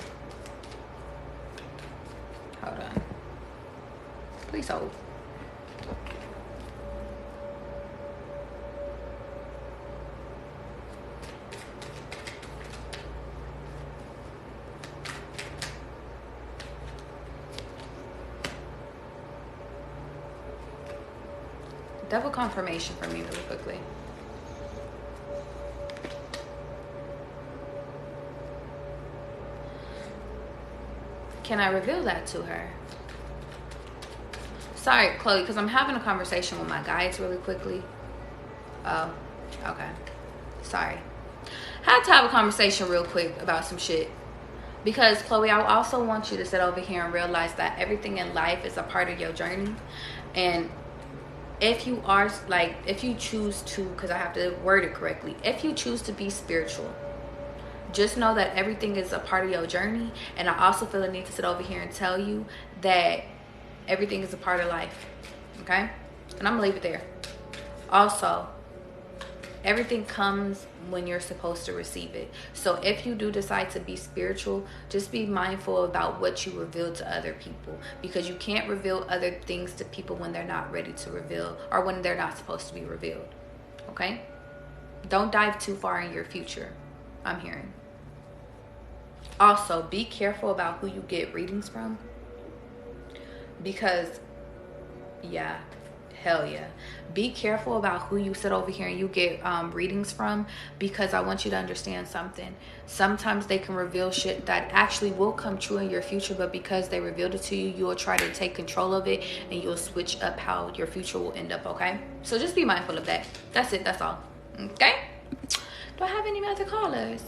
Hold on. Please hold. Double confirmation for me really quickly. Can I reveal that to her? Sorry, Chloe, because I'm having a conversation with my guides really quickly. Oh, okay. Sorry. Had to have a conversation real quick about some shit. Because, Chloe, I also want you to sit over here and realize that everything in life is a part of your journey. And if you are, like, if you choose to, because I have to word it correctly, if you choose to be spiritual, just know that everything is a part of your journey. And I also feel the need to sit over here and tell you that everything is a part of life. Okay? And I'm going to leave it there. Also, everything comes when you're supposed to receive it. So if you do decide to be spiritual, just be mindful about what you reveal to other people, because you can't reveal other things to people when they're not ready to reveal, or when they're not supposed to be revealed. Okay? Don't dive too far in your future, I'm hearing. Also, be careful about who you get readings from, because yeah, Hell yeah. Be careful about who you sit over here and you get readings from, because I want you to understand something. Sometimes they can reveal shit that actually will come true in your future, but because they revealed it to you, you'll try to take control of it and you'll switch up how your future will end up, okay? So just be mindful of that. That's it. That's all. Okay? Do I have any other callers?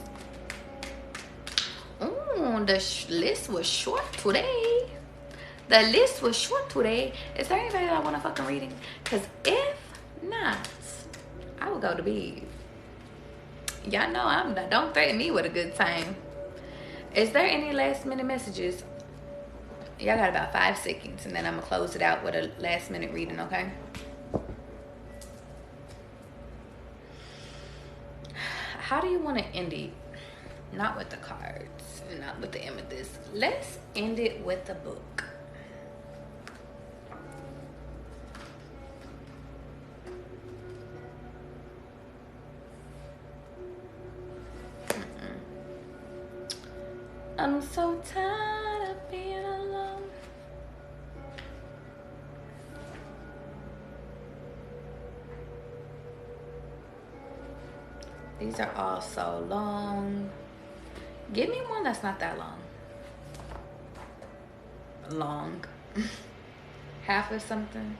Oh, the list was short today. The list was short today. Is there anybody that I want a fucking reading? Because if not, I will go to bed. Y'all know I'm not. Don't threaten me with a good time. Is there any last minute messages? Y'all got about 5 seconds, and then I'm going to close it out with a last minute reading, okay? How do you want to end it? Not with the cards, not with the amethyst. Let's end it with the book. I'm so tired of being alone. These are all so long. Give me one that's not that long. Long. Half of something.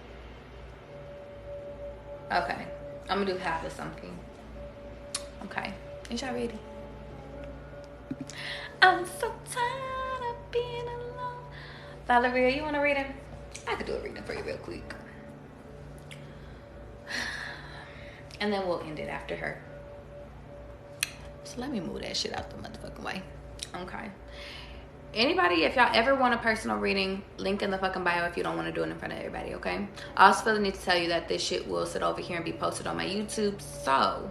Okay. I'm gonna do half of something. Okay. Is y'all ready? I'm so tired of being alone. Valeria, you want a reading? I could do a reading for you real quick. And then we'll end it after her. So let me move that shit out the motherfucking way. Okay. Anybody, if y'all ever want a personal reading, link in the fucking bio if you don't want to do it in front of everybody, okay? I also feel the need to tell you that this shit will sit over here and be posted on my YouTube. So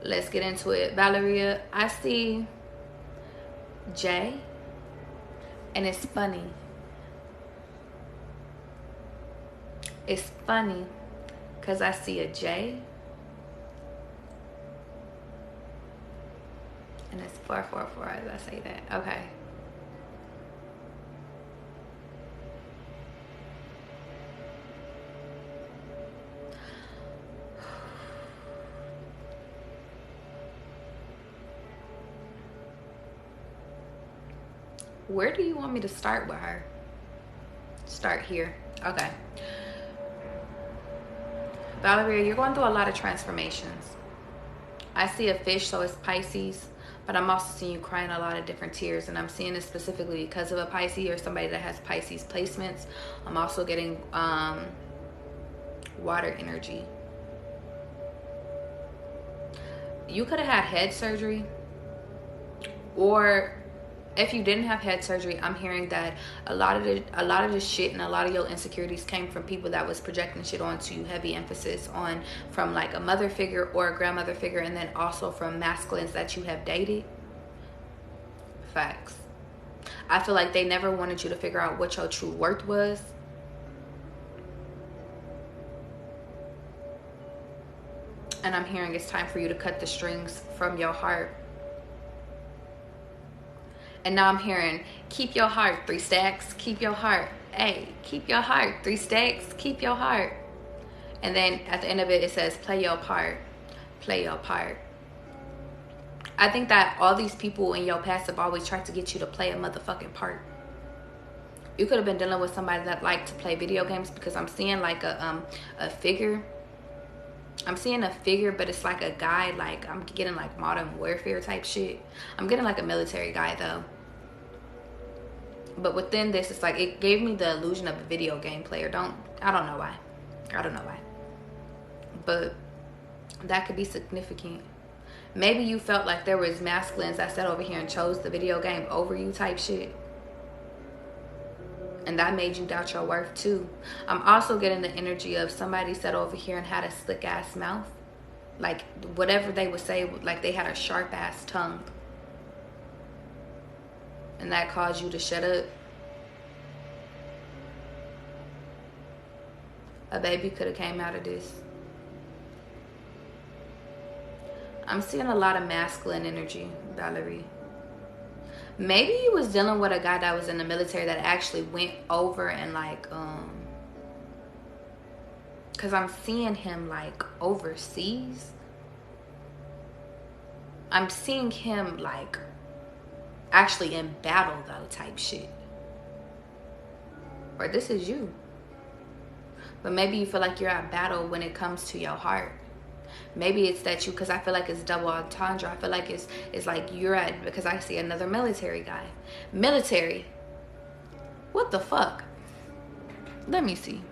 let's get into it. Valeria, I see J, and it's funny. It's funny because I see a J, and it's 444 as I say that. Okay. Where do you want me to start with her? Start here. Okay. Valeria, you're going through a lot of transformations. I see a fish, so it's Pisces, but I'm also seeing you crying a lot of different tears, and I'm seeing this specifically because of a Pisces or somebody that has Pisces placements. I'm also getting water energy. You could have had head surgery, or if you didn't have head surgery, I'm hearing that a lot of the shit and a lot of your insecurities came from people that was projecting shit onto you. Heavy emphasis on from like a mother figure or a grandmother figure, and then also from masculines that you have dated. Facts. I feel like they never wanted you to figure out what your true worth was. And I'm hearing it's time for you to cut the strings from your heart. And now I'm hearing, keep your heart, 3 stacks, keep your heart. Hey, keep your heart, 3 stacks, keep your heart. And then at the end of it, it says, play your part, play your part. I think that all these people in your past have always tried to get you to play a motherfucking part. You could have been dealing with somebody that liked to play video games, because I'm seeing like a figure. I'm seeing a figure, but it's like a guy, like I'm getting like modern warfare type shit. I'm getting like a military guy though. But within this, it's like it gave me the illusion of a video game player. I don't know why. But that could be significant. Maybe you felt like there was masculines that sat over here and chose the video game over you type shit. And that made you doubt your worth too. I'm also getting the energy of somebody sat over here and had a slick ass mouth. Like whatever they would say, like they had a sharp ass tongue. And that caused you to shut up. A baby could have came out of this. I'm seeing a lot of masculine energy, Valerie. Maybe you was dealing with a guy that was in the military that actually went over and like Because I'm seeing him like overseas. I'm seeing him like actually in battle though type shit. Or this is you. But maybe you feel like you're at battle when it comes to your heart. Maybe it's that you, because I feel like it's double entendre. I feel like it's like you're at, because I see another military guy. Military. What the fuck? Let me see.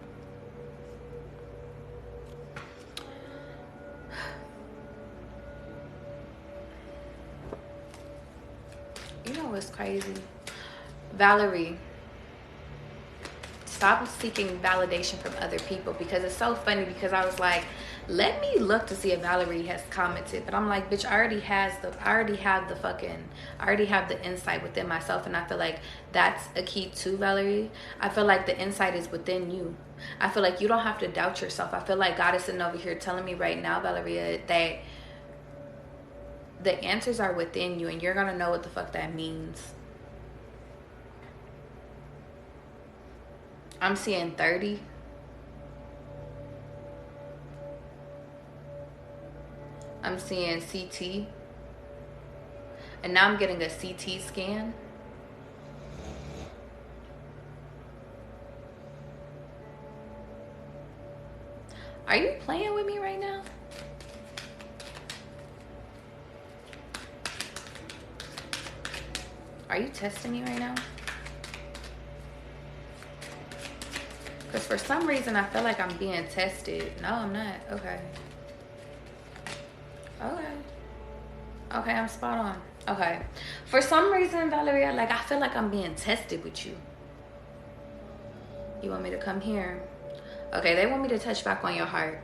You know what's crazy? Valerie. Stop seeking validation from other people, because it's so funny, because I was like, let me look to see if Valerie has commented, but I'm like, bitch, I already have the insight within myself. And I feel like that's a key to Valerie. I feel like the insight is within you. I feel like you don't have to doubt yourself. I feel like God is sitting over here telling me right now, Valeria, that the answers are within you, and you're gonna know what the fuck that means. I'm seeing 30. I'm seeing CT. And now I'm getting a CT scan. Are you playing with me right now? Are you testing me right now? Because for some reason, I feel like I'm being tested. No, I'm not. Okay. Okay. Okay, I'm spot on. Okay. For some reason, Valeria, like, I feel like I'm being tested with you. You want me to come here? Okay, they want me to touch back on your heart.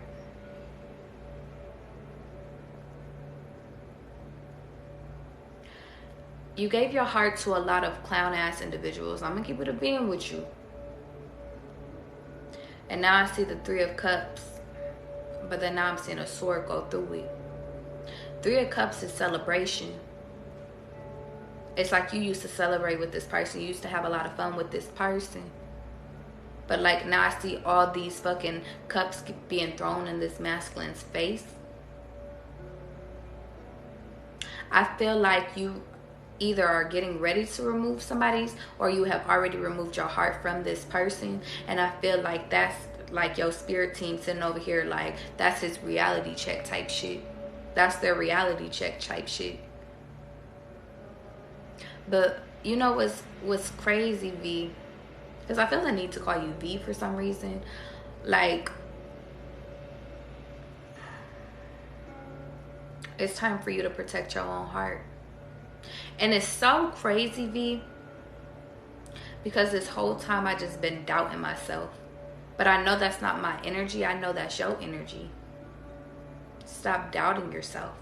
You gave your heart to a lot of clown-ass individuals. I'm going to keep it a being with you. And now I see the 3 of Cups. But then now I'm seeing a sword go through it. 3 of Cups is celebration. It's like you used to celebrate with this person. You used to have a lot of fun with this person. But like now I see all these fucking cups being thrown in this masculine's face. I feel like you either are getting ready to remove somebody's, or you have already removed your heart from this person. And I feel like that's like your spirit team sitting over here, like that's his reality check type shit. That's their reality check type shit. But you know what's crazy, V? Because I feel the need to call you V for some reason. Like, it's time for you to protect your own heart. And it's so crazy, V, because this whole time I just been doubting myself. But I know that's not my energy. I know that's your energy. Stop doubting yourself.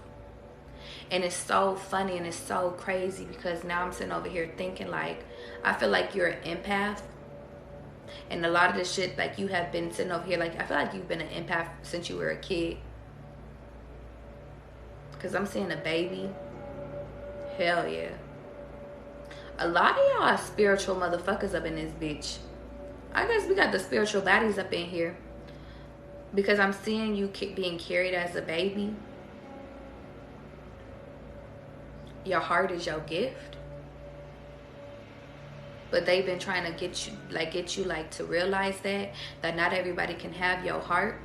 And it's so funny and it's so crazy, because now I'm sitting over here thinking, like, I feel like you're an empath. And a lot of the shit, like, you have been sitting over here, like, I feel like you've been an empath since you were a kid. Because I'm seeing a baby. Hell yeah. A lot of y'all are spiritual motherfuckers up in this bitch. I guess we got the spiritual baddies up in here. Because I'm seeing you being carried as a baby. Your heart is your gift. But they've been trying to get you to realize that not everybody can have your heart.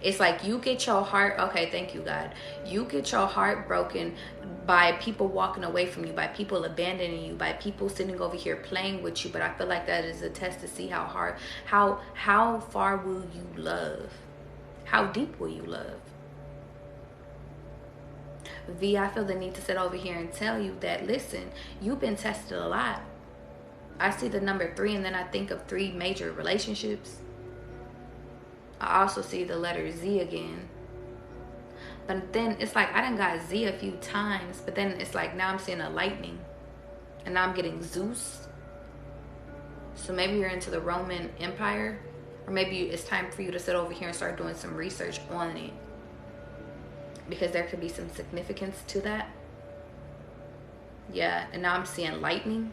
It's like you get your heart, okay, thank you, God. You get your heart broken by people walking away from you, by people abandoning you, by people sitting over here playing with you. But I feel like that is a test to see how far will you love? How deep will you love? V, I feel the need to sit over here and tell you that, listen, you've been tested a lot. I see the number 3, and then I think of 3 major relationships. I also see the letter Z again. But then it's like I done got Z a few times, but then it's like now I'm seeing a lightning. And now I'm getting Zeus. So maybe you're into the Roman Empire. Or maybe it's time for you to sit over here and start doing some research on it. Because there could be some significance to that. Yeah, and now I'm seeing lightning.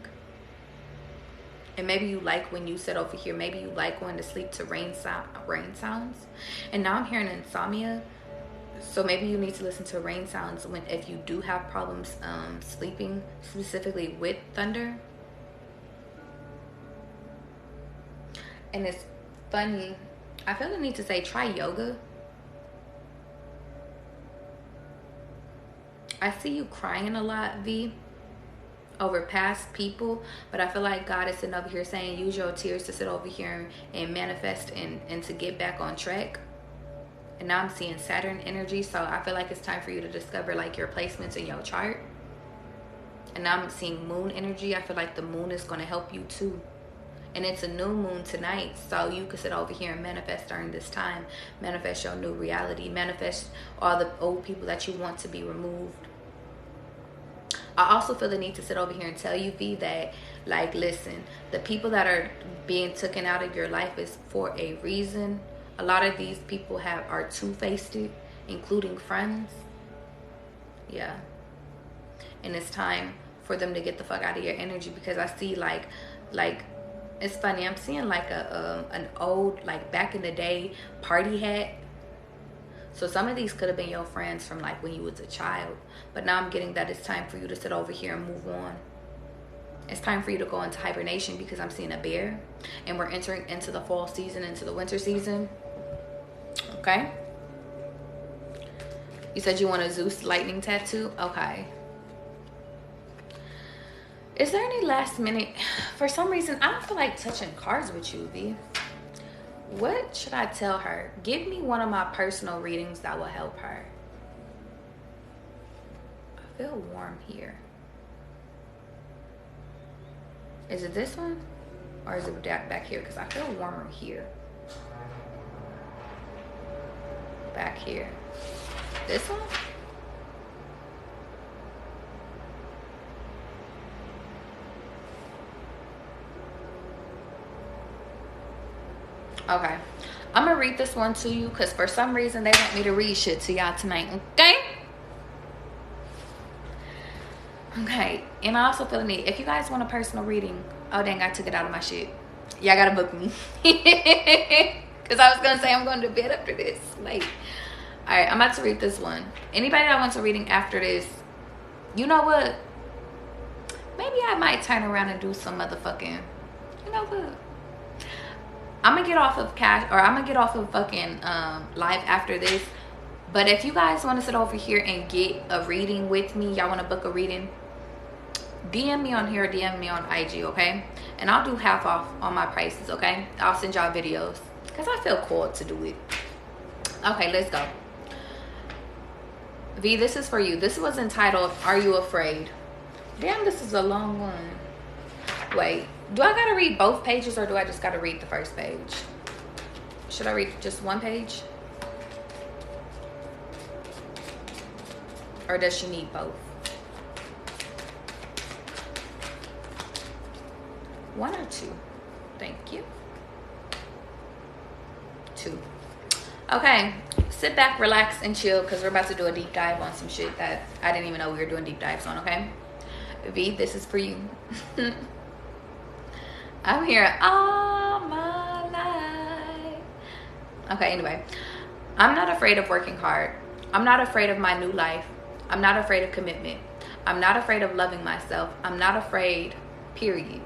And maybe you like when you sit over here, maybe you like going to sleep to rain sounds. And now I'm hearing insomnia. So maybe you need to listen to rain sounds if you do have problems sleeping, specifically with thunder. And it's funny, I feel the need to say try yoga. I see you crying a lot, V, over past people, but I feel like God is sitting over here saying use your tears to sit over here and manifest and to get back on track. And now I'm seeing Saturn energy, so I feel like it's time for you to discover like your placements in your chart. And now I'm seeing moon energy. I feel like the moon is going to help you too. And it's a new moon tonight, so you can sit over here and manifest during this time. Manifest your new reality. Manifest all the old people that you want to be removed. I also feel the need to sit over here and tell you, V, that, like, listen, the people that are being taken out of your life is for a reason. A lot of these people are two-faced, including friends. Yeah. And it's time for them to get the fuck out of your energy, because I see like it's funny, I'm seeing like an old, like back in the day party hat. So some of these could have been your friends from like when you was a child, but now I'm getting that it's time for you to sit over here and move on. It's time for you to go into hibernation, because I'm seeing a bear and we're entering into the fall season, into the winter season. Okay. You said you want a Zeus lightning tattoo? Okay. Is there any last minute? For some reason, I don't feel like touching cards with you, V. What should I tell her? Give me one of my personal readings that will help her. I feel warm here. Is it this one? Or is it back here? Because I feel warmer here. Back here. This one? Okay, I'm gonna read this one to you because for some reason they want me to read shit to y'all tonight. Okay, and I also feel the need, if you guys want a personal reading, oh dang, I took it out of my shit. Y'all gotta book me. Because I was gonna say I'm going to bed after this. Like, all right, I'm about to read this one. Anybody that wants a reading after this, you know what? Maybe I might turn around and do some motherfucking, you know what? I'm gonna get off of I'm gonna get off of fucking live after this. But if you guys want to sit over here and get a reading with me, y'all want to book a reading, DM me on here, DM me on IG, okay? And I'll do half off on my prices, okay? I'll send y'all videos because I feel called to do it. Okay, let's go. V, this is for you. This was entitled, Are You Afraid? Damn, this is a long one. Wait, do I gotta read both pages or do I just gotta read the first page? Should I read just one page? Or does she need both? One or two? Thank you. Two. Okay, sit back, relax, and chill because we're about to do a deep dive on some shit that I didn't even know we were doing deep dives on, okay? V, this is for you. I'm here all my life. Okay, anyway. I'm not afraid of working hard. I'm not afraid of my new life. I'm not afraid of commitment. I'm not afraid of loving myself. I'm not afraid, period.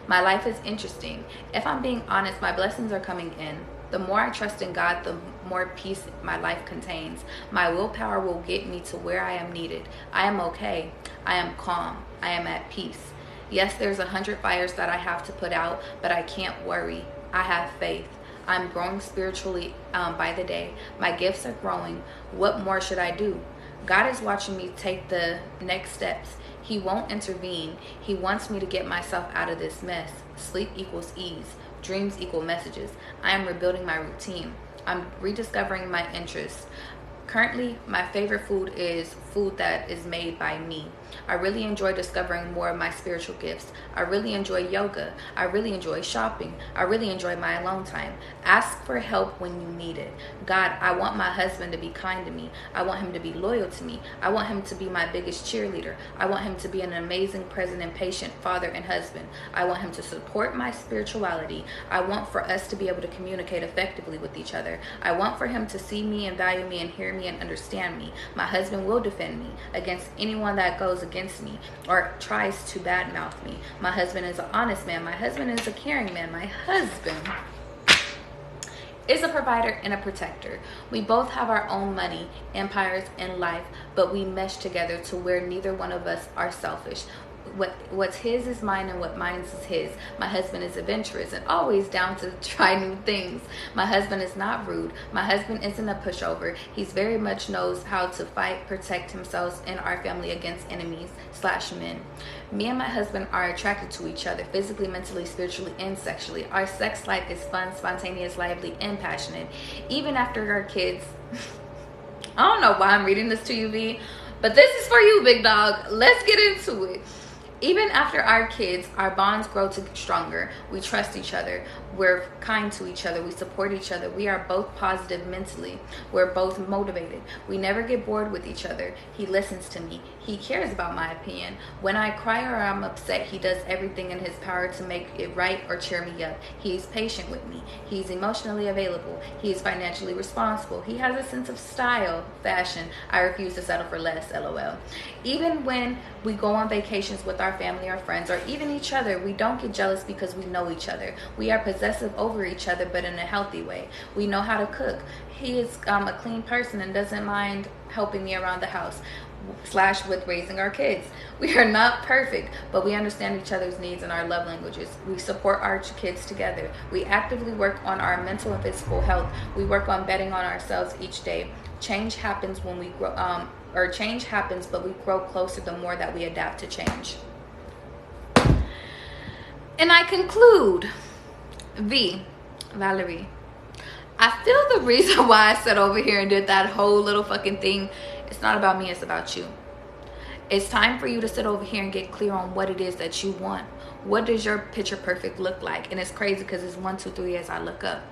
My life is interesting. If I'm being honest, my blessings are coming in. The more I trust in God, the more peace my life contains. My willpower will get me to where I am needed. I am okay. I am calm. I am at peace. Yes, there's 100 fires that I have to put out, but I can't worry. I have faith. I'm growing spiritually by the day. My gifts are growing. What more should I do? God is watching me take the next steps. He won't intervene. He wants me to get myself out of this mess. Sleep equals ease. Dreams equal messages. I am rebuilding my routine. I'm rediscovering my interests. Currently, my favorite food is food that is made by me. I really enjoy discovering more of my spiritual gifts. I really enjoy yoga. I really enjoy shopping. I really enjoy my alone time. Ask for help when you need it. God, I want my husband to be kind to me. I want him to be loyal to me. I want him to be my biggest cheerleader. I want him to be an amazing present and patient father and husband. I want him to support my spirituality. I want for us to be able to communicate effectively with each other. I want for him to see me and value me and hear me and understand me. My husband will defend me against anyone that goes against me or tries to badmouth me. My husband is an honest man. My husband is a caring man. My husband is a provider and a protector. We both have our own money, empires, and life, but we mesh together to where neither one of us are selfish. What's his is mine and what mine is his. My husband is adventurous and always down to try new things. My husband is not rude. My husband isn't a pushover. He's very much knows how to fight, protect himself and our family against enemies / men. Me and my husband are attracted to each other physically, mentally, spiritually, and sexually. Our sex life is fun, spontaneous, lively, and passionate. Even after our kids, I don't know why I'm reading this to you, V, but this is for you, big dog. Let's get into it. Even after our kids, our bonds grow stronger. We trust each other. We're kind to each other. We support each other. We are both positive mentally. We're both motivated. We never get bored with each other. He listens to me. He cares about my opinion. When I cry or I'm upset, he does everything in his power to make it right or cheer me up. He's patient with me. He's emotionally available. He is financially responsible. He has a sense of style, fashion. I refuse to settle for less, LOL. Even when we go on vacations with our family or friends or even each other, we don't get jealous because we know each other. We are possessive over each other, but in a healthy way. We know how to cook. He is a clean person and doesn't mind helping me around the house / with raising our kids. We are not perfect, but we understand each other's needs and our love languages. We support our kids together. We actively work on our mental and physical health. We work on betting on ourselves each day. Change happens when we grow, change happens, but we grow closer the more that we adapt to change. And I conclude, Valerie, I feel the reason why I sat over here and did that whole little fucking thing, it's not about me, it's about you. It's time for you to sit over here and get clear on what it is that you want. What does your picture perfect look like? And it's crazy because it's 1, 2, 3 as I look up.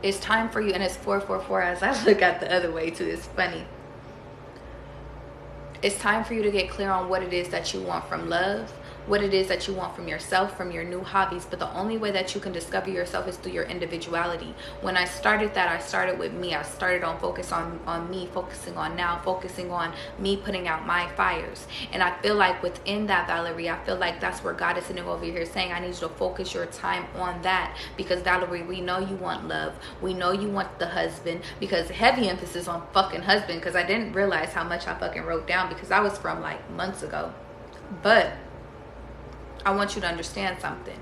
It's time for you, and it's 4, 4, 4 as I look at the other way too. It's funny. It's time for you to get clear on what it is that you want from love, what it is that you want from yourself, from your new hobbies. But the only way that you can discover yourself is through your individuality. When I started that, I started with me. I started on focus on me, focusing on now, focusing on me putting out my fires. And I feel like within that, Valerie, I feel like that's where God is sitting over here saying, I need you to focus your time on that. Because Valerie, we know you want love. We know you want the husband, because heavy emphasis on fucking husband, because I didn't realize how much I fucking wrote down because I was from like months ago. But I want you to understand something.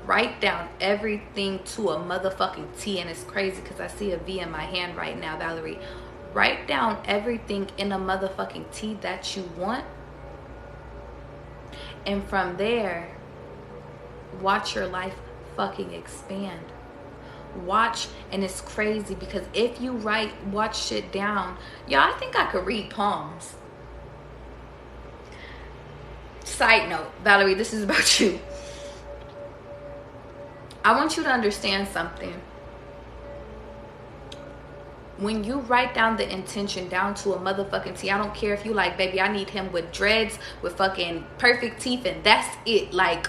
Write down everything to a motherfucking T. And it's crazy because I see a V in my hand right now, Valerie. Write down everything in a motherfucking T that you want. And from there, watch your life fucking expand. Watch, and it's crazy because if you watch shit down, y'all, I think I could read palms. Side note, Valerie, this is about you. I want you to understand something. When you write down the intention down to a motherfucking T, I don't care if you like, baby, I need him with dreads, with fucking perfect teeth, and that's it. Like,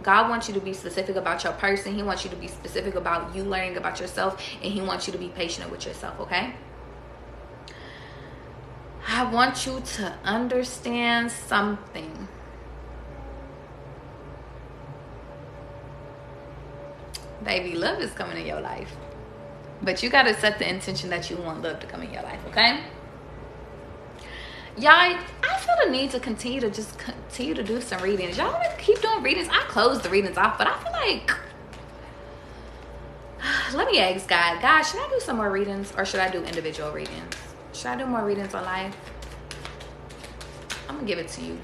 God wants you to be specific about your person. He wants you to be specific about you learning about yourself, and he wants you to be patient with yourself, okay? I want you to understand something. Baby, love is coming in your life. But you got to set the intention that you want love to come in your life, okay? Y'all, I feel the need to continue to do some readings. Y'all want to keep doing readings? I closed the readings off, but I feel like, let me ask God. God, should I do some more readings or should I do individual readings? Should I do more readings on life? I'm going to give it to you.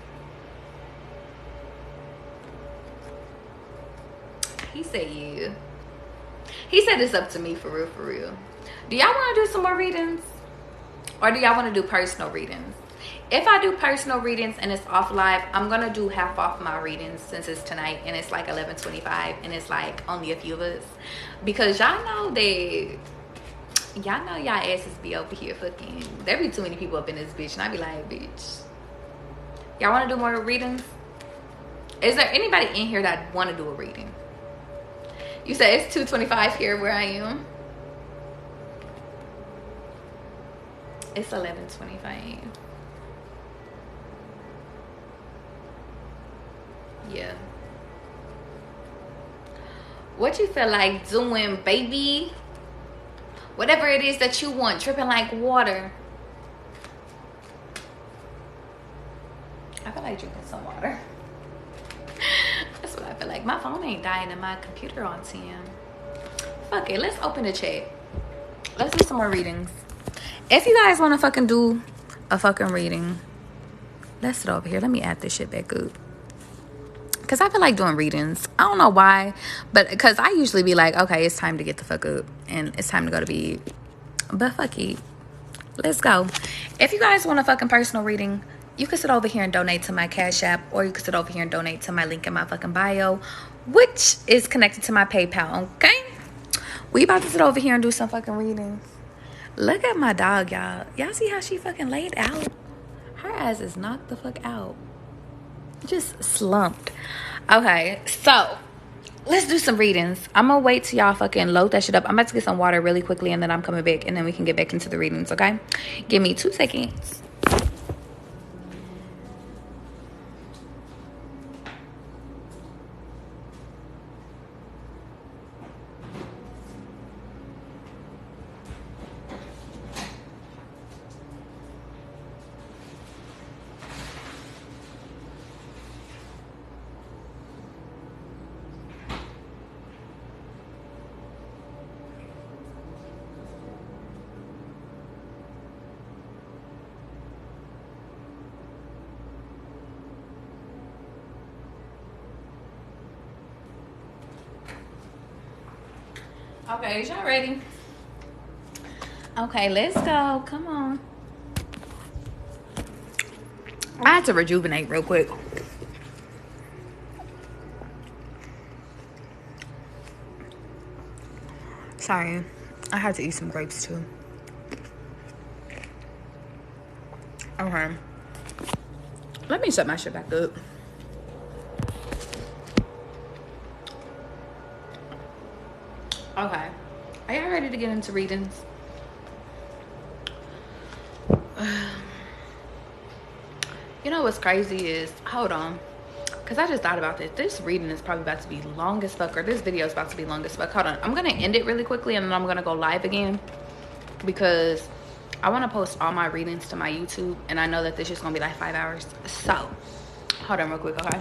He said yeah. He said it's up to me, for real, for real. Do y'all want to do some more readings? Or do y'all want to do personal readings? If I do personal readings and it's off live, I'm gonna do half off my readings since it's tonight and it's like 11:25 and it's like only a few of us, because y'all know that y'all asses be over here fucking, there be too many people up in this bitch, and I be like, bitch, y'all want to do more readings? Is there anybody in here that want to do a reading? You said it's 2:25 here where I am. It's 11:25. Yeah. What you feel like doing, baby? Whatever it is that you want. Tripping like water. I feel like drinking some water. That's what I feel like. My phone ain't dying and my computer on 10. Fuck it. Let's open the chat. Let's do some more readings. If you guys want to fucking do a fucking reading, let's sit over here. Let me add this shit back up. Because I feel like doing readings. I don't know why. But because I usually be like, okay, it's time to get the fuck up. And it's time to go to bed. But fuck it. Let's go. If you guys want a fucking personal reading, you can sit over here and donate to my Cash App. Or you can sit over here and donate to my link in my fucking bio, which is connected to my PayPal, okay? We about to sit over here and do some fucking readings. Look at my dog, y'all. Y'all see how she fucking laid out? Her ass is knocked the fuck out. Just slumped. Okay, so let's do some readings. I'm gonna wait till y'all fucking load that shit up. I'm about to get some water really quickly and then I'm coming back and then we can get back into the readings, okay? Give me 2 seconds. Okay, is y'all ready? Okay, let's go. Come on. I had to rejuvenate real quick. Sorry. I had to eat some grapes too. Okay. Let me set my shit back up. Okay. Are y'all ready to get into readings? You know what's crazy is, hold on, because I just thought about this. This reading is probably about to be long as fuck, or this video is about to be long as fuck. Hold on. I'm going to end it really quickly and then I'm going to go live again because I want to post all my readings to my YouTube and I know that this is going to be like 5 hours. So, hold on real quick, okay?